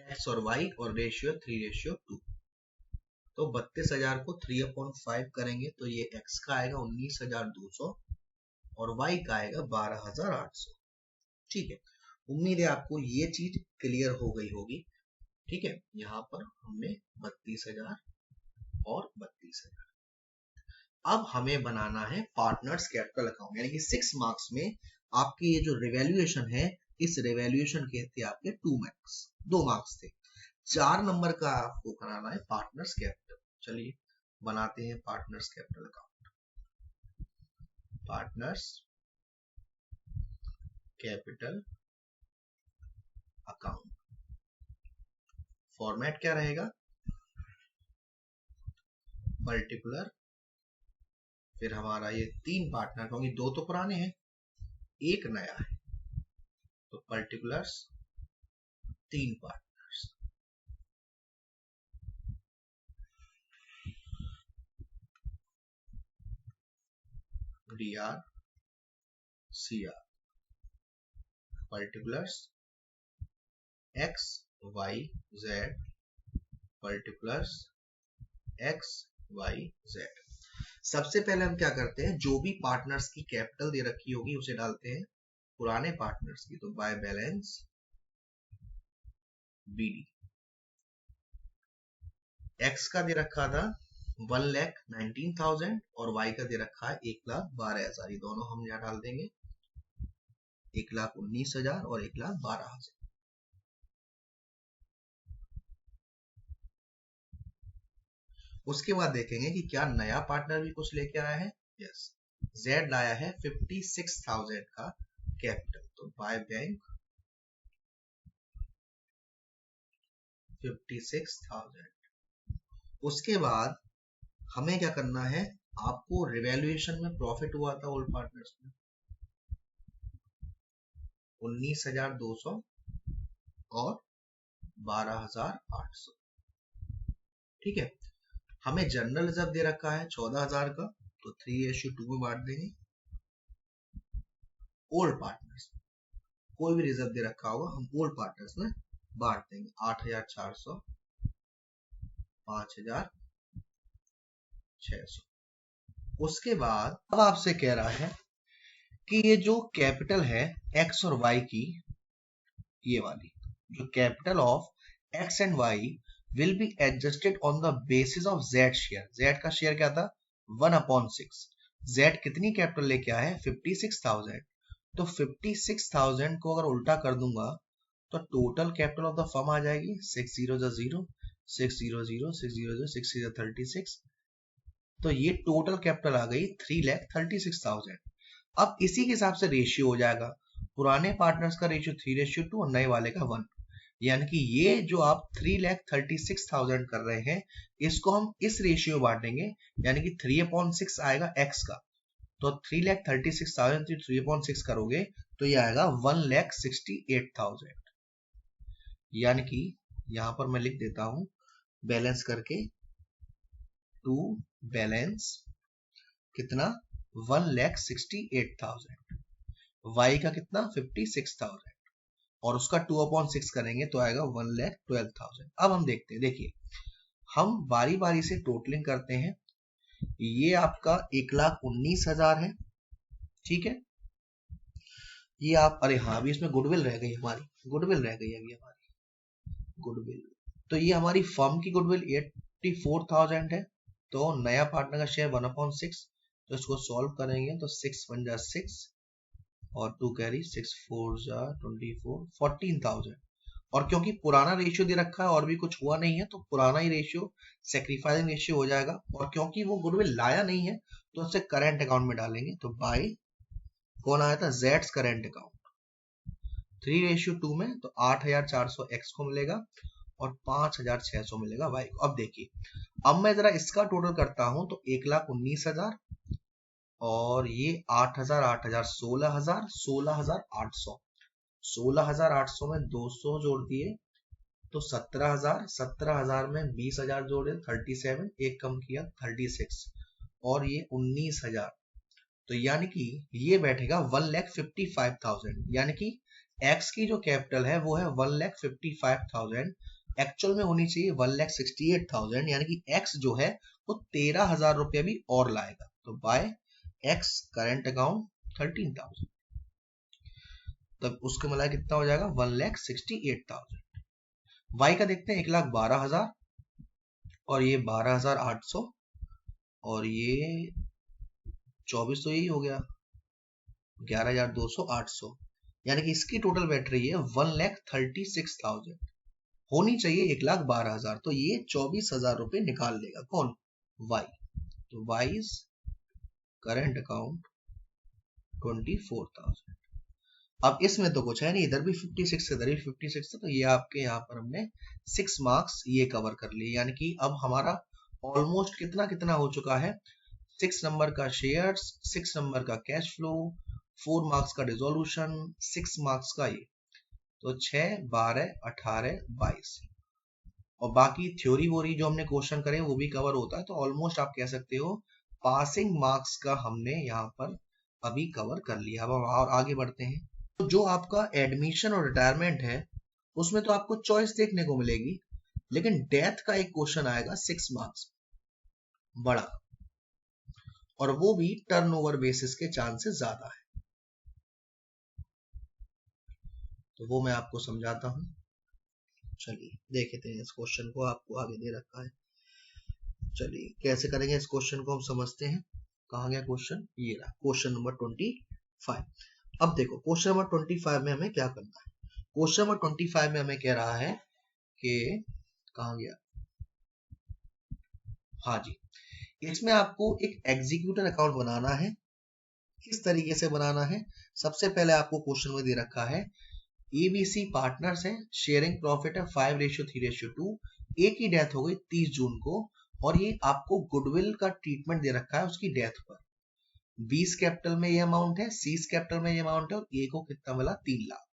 एक्स और वाई और रेशियो 3:2। तो 32,000 को 3/5 करेंगे तो ये एक्स का आएगा 19,200 और वाई का आएगा 12,800। ठीक है, उम्मीद है आपको ये चीज क्लियर हो गई होगी। ठीक है, यहाँ पर हमने 32,000 और 32,000। अब हमें बनाना है पार्टनर्स कैपिटल अकाउंट, यानी कि 6 मार्क्स में आपकी ये जो रिवैल्यूएशन है, इस रिवैल्यूएशन के थे आपके 2 मार्क्स थे। 4 नंबर का आपको कराना है पार्टनर्स कैपिटल। चलिए बनाते हैं partners capital account. Partners capital account format क्या रहेगा? मल्टीप्लर, फिर हमारा ये 3 पार्टनर, क्योंकि 2 तो पुराने हैं, 1 नया है, तो particulars 3 partners. DR CR particulars X Y Z particulars X Y Z। सबसे पहले हम क्या करते हैं, जो भी पार्टनर्स की कैपिटल दे रखी होगी उसे डालते हैं। पुराने पार्टनर्स की तो बाय बैलेंस BD। X का दे रखा था 1,19,000 और Y का दे रखा है 1,12,000। ये दोनों हम यहाँ डाल देंगे, 1,19,000 और 1,12,000। उसके बाद देखेंगे कि क्या नया पार्टनर भी कुछ लेके आया है। यस, Z लाया है 56,000 का कैपिटल, तो बाय बैंक 56,000। उसके बाद हमें क्या करना है, आपको रिवैल्यूएशन में प्रॉफिट हुआ था ओल्ड पार्टनर्स में 19,200 और 12,800। ठीक है, हमें जनरल रिजर्व दे रखा है 14,000 का, तो 3:2 में बांट देंगे। ओल्ड पार्टनर्स कोई भी रिजर्व दे रखा होगा हम ओल्ड पार्टनर्स में बांट देंगे, 8,400 5,600। उसके बाद अब आपसे कह रहा है कि ये जो कैपिटल है एक्स और वाई की, ये वाली जो capital of x and y will be adjusted on the basis of z share. Z का शेयर क्या था 1/6। जेड कितनी कैपिटल लेके आया है 56,000। तो 56,000 को अगर उल्टा कर दूंगा तो total capital of the firm आ जाएगी 6 0 0 6 0 0 6 0 0 6 0 36। तो ये टोटल कैपिटल आ गई 3,36,000। अब इसी के हिसाब से रेशियो हो जाएगा, पुराने पार्टनर्स का रेशियो 3:2 और नए वाले का 1। यानी कि ये जो आप 3,36,000 कर रहे हैं, इसको हम इस रेशियो बांटेंगे, यानी कि 3/6 आएगा x का। तो 3,36,000 3/6 करोगे तो ये आएगा 1,68,000। यानी कि यहां पर मैं लिख देता हूं बैलेंस करके, टू बैलेंस कितना 1,68,000, y का कितना 56,000 और उसका 2/6 करेंगे तो आएगा 1,12,000। अब हम देखते हैं, देखिए हम बारी बारी से टोटलिंग करते हैं। ये आपका 1,19,000 है, ठीक है। ये आप, अरे हाँ अभी इसमें गुडविल रह गई, हमारी गुडविल रह गई अभी हमारी गुडविल। तो ये हमारी फर्म की गुडविल 84,000 है। तो नया पार्टनर का शेयर 1/6, तो इसको सॉल्व करेंगे तो 6 1 जा 6 और 2 कैरी 6 4 जा 24 14,000। और क्योंकि पुराना रेशियो दे रखा है और भी कुछ हुआ नहीं है, तो पुराना ही रेशियो सेक्रीफाइसिंग रेशियो हो जाएगा। और क्योंकि वो गुडविल लाया नहीं है तो उसे करंट अकाउंट में डालेंगे। तो बाय कौन आया था जेड्स करंट अकाउंट 3:2 में, तो 8,400 एक्स को मिलेगा और 5,600 मिलेगा वाई को। अब देखिए, अब मैं जरा इसका टोटल करता हूं तो 1,19,000 और ये 8,000 8,000 16,000 16,800 16,800 में 200 जोड़ दिए तो 17,000 17,000 में 20,000 जोड़े 37, एक कम किया 36 और ये 19,000 तो यानी कि ये बैठेगा 1,55,000, यानी कि एक्स की जो कैपिटल है वो है 1,55,000, एक्चुअल में होनी चाहिए 1,68,000, यानी कि एक्स जो है वो 13,000 रुपये भी और लाएगा। तो बाय एक्स करेंट अकाउंट 13,000, तब उसके मिला कितना हो जाएगा 1,68,000। वाई का देखते हैं 1,12,000, और ये 12,800, और ये 24, तो यही हो गया 11,200, 800, यानी कि इसकी टोटल बैटरी है 1,36,000, होनी चाहिए 1,12,000, तो ये 24,000 रुपए निकाल लेगा कौन, वाई। तो वाई इज करेंट अकाउंट 24,000। अब इसमें तो कुछ है नहीं, इधर भी 56 इधर भी 56 है, तो ये आपके यहाँ पर हमने 6 मार्क्स ये कवर कर लिए, यानी कि अब हमारा ऑलमोस्ट कितना कितना हो चुका है, 6 नंबर का शेयर्स, 6 नंबर का कैश फ्लो, 4 मार्क्स का डिसोल्यूशन, 6 मार्क्स का ये, तो 6, 12, 18, 22, और बाकी थ्योरी वोरी जो हमने क्वेश्चन करे वो भी कवर होता है। तो ऑलमोस्ट आप कह सकते हो पासिंग मार्क्स का हमने यहाँ पर अभी कवर कर लिया। अब और आगे बढ़ते हैं। तो जो आपका एडमिशन और रिटायरमेंट है उसमें तो आपको चॉइस देखने को मिलेगी, लेकिन डेथ का एक क्वेश्चन आएगा 6 मार्क्स बड़ा, और वो भी टर्नओवर बेसिस के चांसेस ज्यादा है, तो वो मैं आपको समझाता हूं। चलिए देखते हैं इस क्वेश्चन को, आपको आगे दे रखा है। चलिए कैसे करेंगे इस क्वेश्चन को हम समझते हैं। कहाँ गया क्वेश्चन, ये रहा क्वेश्चन नंबर 25। अब देखो क्वेश्चन नंबर 25 में हमें क्या करना है। क्वेश्चन नंबर 25 में हमें कह रहा है कि कहाँ गया, हाँ जी, इसमें आपको एक एग्जीक्यूटर अकाउंट बनाना है। किस तरीके से बनाना है, सबसे पहले आपको क्वेश्चन में दे रखा है एबीसी पार्टनर्स है, शेयरिंग प्रॉफिट है 5:3:2, एक ही डेथ हो गई 30 जून को, और ये आपको गुडविल का ट्रीटमेंट दे रखा है उसकी डेथ पर। बीस कैपिटल में ये अमाउंट है, सीस कैपिटल में ये अमाउंट है, और ए को कितना मिला 3 लाख।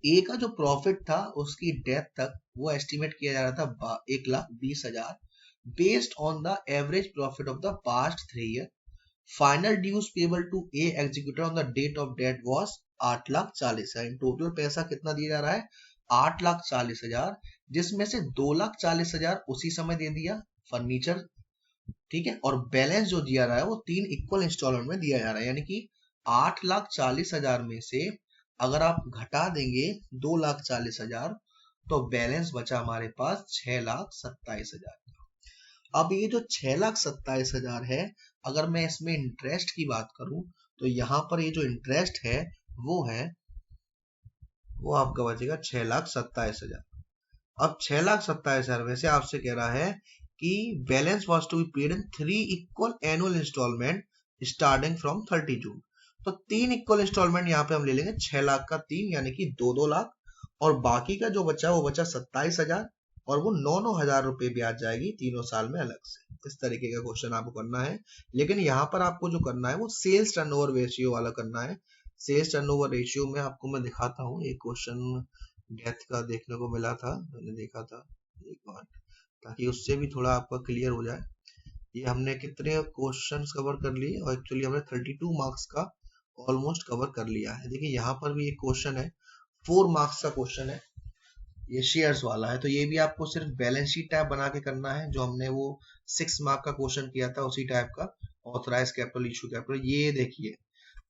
ए का जो प्रॉफिट था उसकी डेथ तक वो एस्टिमेट किया जा रहा था 1,20,000, based on the average profit of the past 3 year. Final dues payable to a executor on the date of death was 8,40,000। In total पैसा कितना दिया जा रहा है 8,40,000, जिसमें से 2,40,000 उसी समय दे दिया फर्नीचर, ठीक है, और बैलेंस जो दिया रहा है वो 3 इक्वल इंस्टॉलमेंट में दिया जा रहा है, यानी कि 8,40,000 में से अगर आप घटा देंगे 2,40,000 तो बैलेंस बचा हमारे पास 6,27,000। अब ये जो 6,27,000 है, अगर मैं इसमें इंटरेस्ट की बात करूं तो यहाँ पर ये जो इंटरेस्ट है वो आपका बचेगा 6,27,000। अब 6,27,000 में से आपसे कह रहा है कि balance was to be paid in 3 equal annual instalment starting from 30 June. तो 3 इक्वल इंस्टॉलमेंट यहाँ पे हम ले लेंगे 6 लाख का 3, यानी कि 2-2 लाख, और बाकी का जो बचा वो बचा 27,000, और वो 9-9 हजार रुपए ब्याज जाएगी तीनों साल में अलग से। इस तरीके का क्वेश्चन आपको करना है, लेकिन यहाँ पर आपको जो करना है वो सेल्स टर्नओवर रेशियो वाला करना है। सेल्स टर्नओवर रेशियो में आपको मैं दिखाता हूँ, एक क्वेश्चन डेथ का देखने को मिला था, मैंने देखा था एक बार, ताकि उससे भी थोड़ा आपका क्लियर हो जाए। ये हमने कितने क्वेश्चंस कवर कर लिए, और एक्चुअली हमने 32 मार्क्स का ऑलमोस्ट कवर कर लिया है। देखिए यहाँ पर भी एक क्वेश्चन है 4 मार्क्स का क्वेश्चन है, ये शेयर्स वाला है, तो ये भी आपको सिर्फ बैलेंस शीट टाइप बना के करना है, जो हमने वो 6 मार्क का क्वेश्चन किया था उसी टाइप का, ऑथराइज कैपिटल, इशू कैपिटल। ये देखिए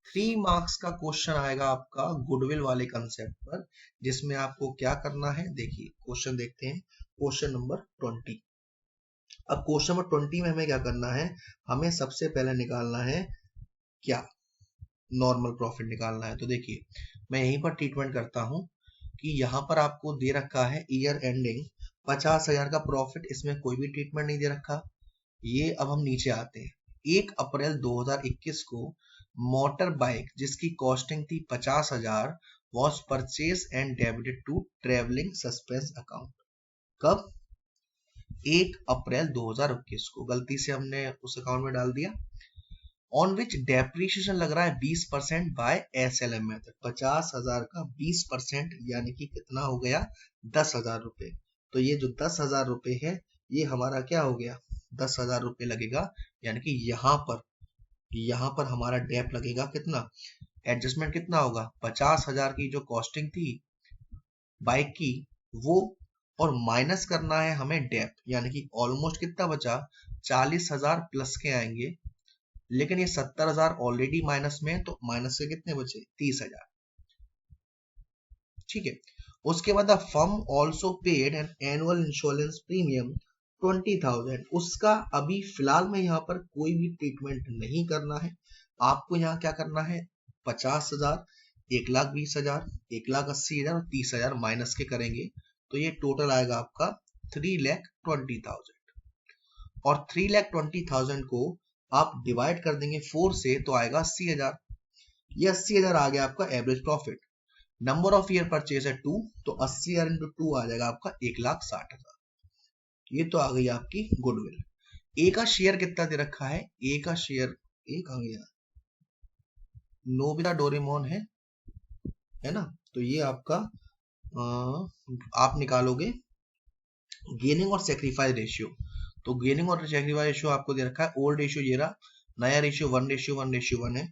3 मार्क्स का क्वेश्चन आएगा आपका गुडविल वाले कंसेप्ट पर, जिसमें आपको क्या करना है, देखिए क्वेश्चन देखते हैं, क्वेश्चन नंबर 20। अब क्वेश्चन नंबर 20 में हमें क्या करना है, हमें सबसे पहले निकालना है क्या, नॉर्मल प्रॉफिट निकालना है। तो देखिए मैं यहीं पर ट्रीटमेंट करता हूं कि यहाँ पर आपको दे रखा है ईयर एंडिंग 50,000 का प्रॉफिट, इसमें कोई भी ट्रीटमेंट नहीं दे रखा। ये अब हम नीचे आते हैं, 1 अप्रैल 2021 को मोटर बाइक जिसकी कॉस्टिंग थी 50,000 was purchase and debited to travelling suspense account. कब, 1 अप्रैल 2021 को, गलती से हमने उस अकाउंट में डाल दिया। ऑन विच डेप्रिसिएशन लग रहा है 20% बाय SLM मेथड, 50,000 का 20% यानी कि कितना हो गया 10,000 रुपए। तो ये जो 10,000 रुपए है ये हमारा क्या हो गया 10,000 रुपए लगेगा, यानी कि यहाँ पर यहाँ पर हमारा डेप लगेगा कितना, एडजस्टमेंट कितना होगा, 50,000 की जो कॉस्टिंग थी बाइक की वो, और माइनस करना है हमें डेप, यानी कि ऑलमोस्ट कितना बचा, 40,000 प्लस के आएंगे, लेकिन ये 70,000 ऑलरेडी माइनस में है, तो माइनस के कितने बचे, 30,000। ठीक है, उसके बाद firm also paid an annual insurance premium 20,000। उसका अभी फिलहाल में यहाँ पर कोई भी ट्रीटमेंट नहीं करना है, आपको यहाँ क्या करना है, 50,000, 1,20,000, 1,80,000 और 30,000 माइनस के करेंगे, तो ये टोटल आएगा आपका 3,20,000। और 3,20,000 को आप डिवाइड कर देंगे 4 से, तो आएगा 80,000। ये 80,000 आ गया आपका average profit. Number of year purchase है 2, तो 80,000 इंटू 2 आ जाएगा आपका 1,60,000। ये तो आ गई आपकी गुडविल। ए का शेयर कितना दे रखा है, ए का शेयर एक आ गया, नोबिता डोरेमोन है ना, तो ये आपका आप निकालोगे गेनिंग और सेक्रीफाइस रेशियो। तो गेनिंग और सेक्रीफाइस रेशियो आपको दे रखा है, ओल्ड रेशियो ये रहा, नया रेशियो 1:1:1 है।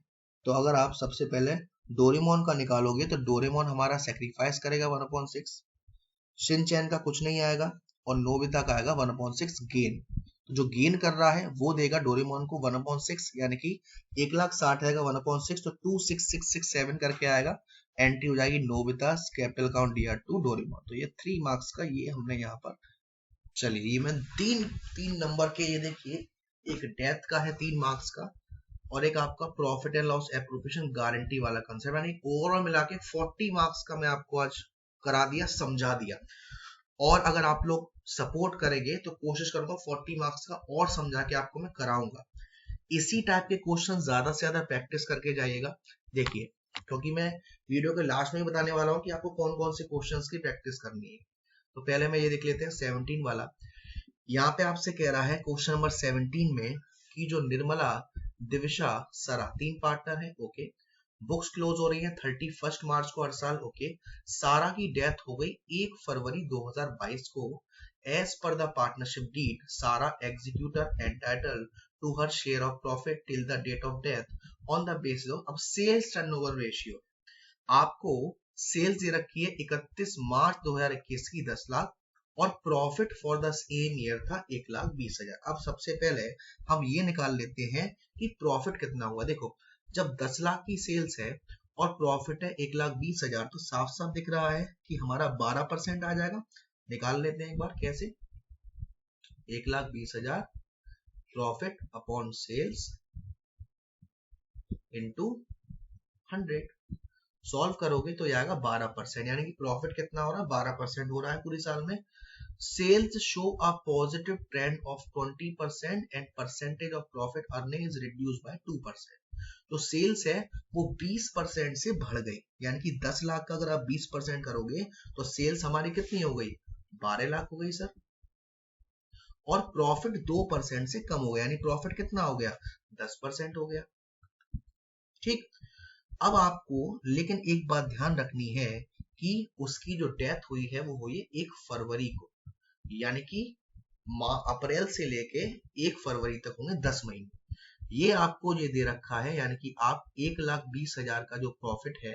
तो अगर आप सबसे पहले डोरेमोन का निकालोगे तो डोरेमोन हमारा सेक्रीफाइस करेगा 1/6, शिनचैन का कुछ नहीं आएगा, और नोबिता का आएगा 1/6 गेन। तो जो गेन कर रहा है वो देगा डोरेमोन को 1/6, यानी कि 1,60,000 आएगा 1/6, तो 26667 करके आएगा, एंट्री हो जाएगी Nobita capital account DR2 Doraemon. तो ये 3 मार्क्स का ये हमने यहाँ पर, चलिए ये मैं तीन नंबर के, ये देखिए एक डेथ का है 3 मार्क्स का, और एक आपका profit and loss appropriation guarantee वाला कंसेप्ट, यानी ओवरऑल मिला के 40 मार्क्स का मैं आपको आज करा दिया, समझा दिया। और अगर आप लोग सपोर्ट करेंगे तो कोशिश करूंगा 40 मार्क्स का और समझा के आपको मैं कराऊंगा। इसी टाइप के क्वेश्चन ज्यादा से ज्यादा प्रैक्टिस करके जाइएगा। देखिए, क्योंकि मैं वीडियो के लास्ट में ही बताने वाला हूँ कि आपको कौन कौन से क्वेश्चंस की प्रैक्टिस करनी है। तो पहले मैं ये देख लेते हैं 17 वाला। यहाँ पे आपसे कह रहा है क्वेश्चन नंबर 17 में कि जो निर्मला, दिविशा, सरा 3 पार्टनर है, ओके, बुक्स क्लोज हो रही है 31 मार्च को हर साल, ओके, सारा की डेथ हो गई 1 फरवरी 2022 को, as per the partnership deed Sara executor entitled to her share of profit till the date of death on the basis of, अब सेल्स टर्नओवर रेशियो आपको सेल्स दे रखी है 31 मार्च 2021 की 10 लाख, और profit for the same year था 1,20,000। अब सबसे पहले हम ये निकाल लेते हैं कि प्रॉफिट कितना हुआ। देखो, जब 10 लाख की सेल्स है और प्रॉफिट है 1,20,000, तो साफ साफ दिख रहा है कि हमारा 12% आ जाएगा। निकाल लेते हैं एक बार कैसे, 1,20,000 profit upon sales into 100, solve करोगे तो आएगा 12%, यानी कि प्रॉफिट कितना हो रहा है, 12% हो रहा है पूरी साल में। Sales show a positive trend of 20% and percentage of profit earning is reduced by 2%। जो सेल्स है वो 20% से बढ़ गई, यानी कि 10 लाख का अगर आप 20% करोगे तो सेल्स हमारी कितनी हो गई, 12 लाख हो गई सर। और प्रॉफिट 2% से कम हो गया, यानी प्रॉफिट कितना हो गया, 10% हो गया। ठीक, अब आपको लेकिन एक बात ध्यान रखनी है कि उसकी जो डेथ हुई है वो हुई है 1 फरवरी को, यानी कि अप्रैल से लेके 1 फरवरी तक होंगे 10 महीने। ये आपको ये दे रखा है, यानी कि आप 1,20,000 का जो प्रॉफिट है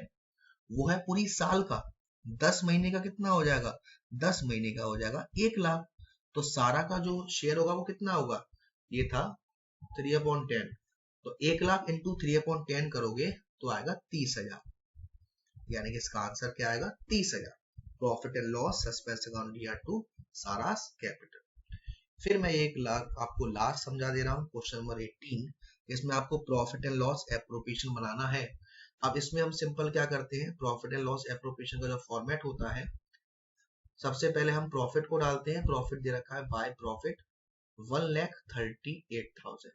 वो है पूरी साल का, 10 महीने का कितना हो जाएगा, 10 महीने का हो जाएगा 1 लाख। तो सारा का जो शेयर होगा वो कितना होगा, ये था 3/10, तो 1 लाख इंटू 3/10 करोगे तो आएगा 30,000, यानी कि इसका आंसर क्या आएगा, 30,000। Profit and loss suspense account DR2 Sara's capital. फिर मैं एक लाख आपको लास्ट समझा दे रहा हूँ, क्वेश्चन नंबर 18, इसमें आपको प्रॉफिट एंड लॉस एप्रोप्रिएशन बनाना है। अब इसमें हम सिंपल क्या करते हैं, प्रॉफिट एंड लॉस एप्रोप्रिएशन का जो फॉर्मेट होता है, सबसे पहले हम प्रॉफिट को डालते हैं, प्रॉफिट दे रखा है बाय प्रॉफिट 1,38,000।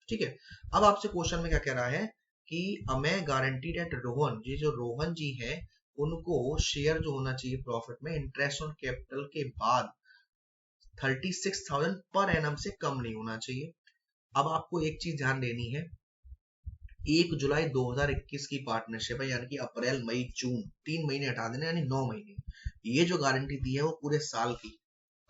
ठीक है, अब आपसे क्वेश्चन में क्या कह रहा है कि मैं गारंटीड एट रोहन, ये जो रोहन जी है उनको शेयर जो होना चाहिए प्रॉफिट में इंटरेस्ट ऑन कैपिटल के बाद 36,000 पर एनम से कम नहीं होना चाहिए। अब आपको एक चीज ध्यान देनी है, 1 जुलाई 2021 की पार्टनरशिप है, यानी कि अप्रैल मई जून 3 महीने हटा देना, यानी 9 महीने। ये जो गारंटी दी है वो पूरे साल की,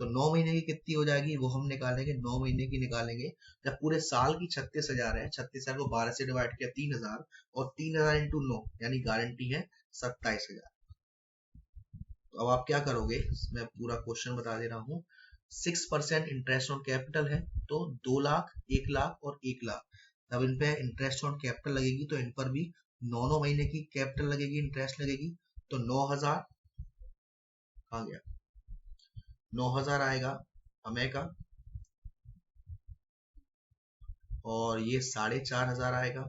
तो 9 महीने की कितनी हो जाएगी वो हम निकालेंगे, 9 महीने की निकालेंगे जब पूरे साल की 36,000 है, 36,000 को 12 से डिवाइड किया 3,000 और 3,000 इंटू 9 यानी गारंटी है 27,000। तो अब आप क्या करोगे, मैं पूरा क्वेश्चन बता दे रहा हूँ। 6% इंटरेस्ट ऑन कैपिटल है, तो 2 लाख, 1 लाख और 1 लाख, तब इन पे इंटरेस्ट ऑन कैपिटल लगेगी, तो इन पर भी 9 महीने की कैपिटल लगेगी, इंटरेस्ट लगेगी। तो 9,000 आ गया, 9,000 आएगा हमें का, और ये 4,500 आएगा,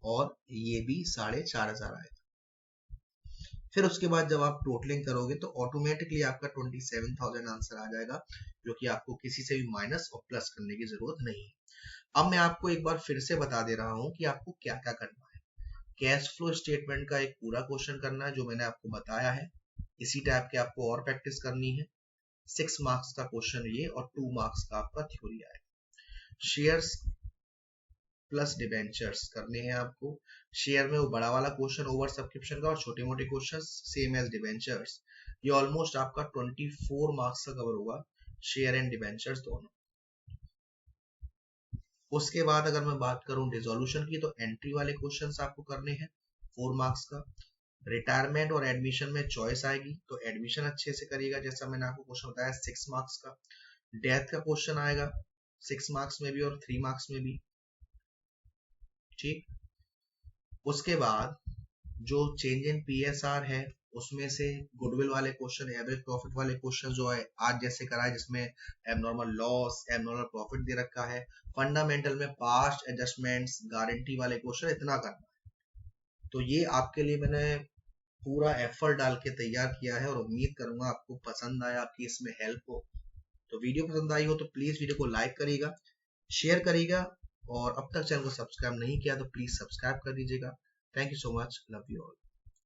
और ये भी 4,500 आएगा। फिर उसके बाद जब आप टोटलिंग करोगे तो ऑटोमेटिकली आपका 27,000 आंसर आ जाएगा, जो कि आपको किसी से भी माइनस और प्लस करने की जरूरत नहीं है। अब मैं आपको एक बार फिर से बता दे रहा हूं कि आपको क्या क्या करना है। कैश फ्लो स्टेटमेंट का एक पूरा क्वेश्चन करना है जो मैंने आपको बताया है, इसी टाइप के आपको और प्रैक्टिस करनी है। 6 मार्क्स का क्वेश्चन ये और 2 मार्क्स का आपका थ्योरी आएगा। शेयर्स प्लस डिबेंचर्स करने हैं आपको। शेयर में वो बड़ा वाला क्वेश्चन ओवर सब्सक्रिप्शन का, और छोटे मोटे क्वेश्चन सेम एज डिबेंचर्स। ये ऑलमोस्ट आपका 24 मार्क्स का कवर होगा, शेयर एंड डिबेंचर्स दोनों। उसके बाद अगर मैं बात करूं रिजोल्यूशन की, तो एंट्री वाले क्वेश्चंस आपको करने हैं 4 मार्क्स का। रिटायरमेंट और एडमिशन में चॉइस आएगी, तो एडमिशन अच्छे से करिएगा, जैसा मैंने आपको क्वेश्चन बताया 6 मार्क्स का। डेथ का क्वेश्चन आएगा 6 मार्क्स में भी और 3 मार्क्स में भी, ठीक। उसके बाद जो चेंज इन पीएसआर है उसमें से गुडविल वाले क्वेश्चन, एवरेज प्रॉफिट वाले क्वेश्चन जो है आज जैसे करा है, जिसमें एबनॉर्मल लॉस, एबनॉर्मल प्रॉफिट दे रखा है। फंडामेंटल में पास्ट एडजस्टमेंट्स, गारंटी वाले क्वेश्चन इतना करना है। तो ये आपके लिए मैंने पूरा एफर्ट डाल के तैयार किया है, और उम्मीद करूंगा आपको पसंद आया, आपकी इसमें हेल्प हो। तो वीडियो पसंद आई हो तो प्लीज वीडियो को लाइक करिएगा, शेयर करिएगा, और अब तक चैनल को सब्सक्राइब नहीं किया तो प्लीज सब्सक्राइब कर दीजिएगा। Thank you so much, love you all.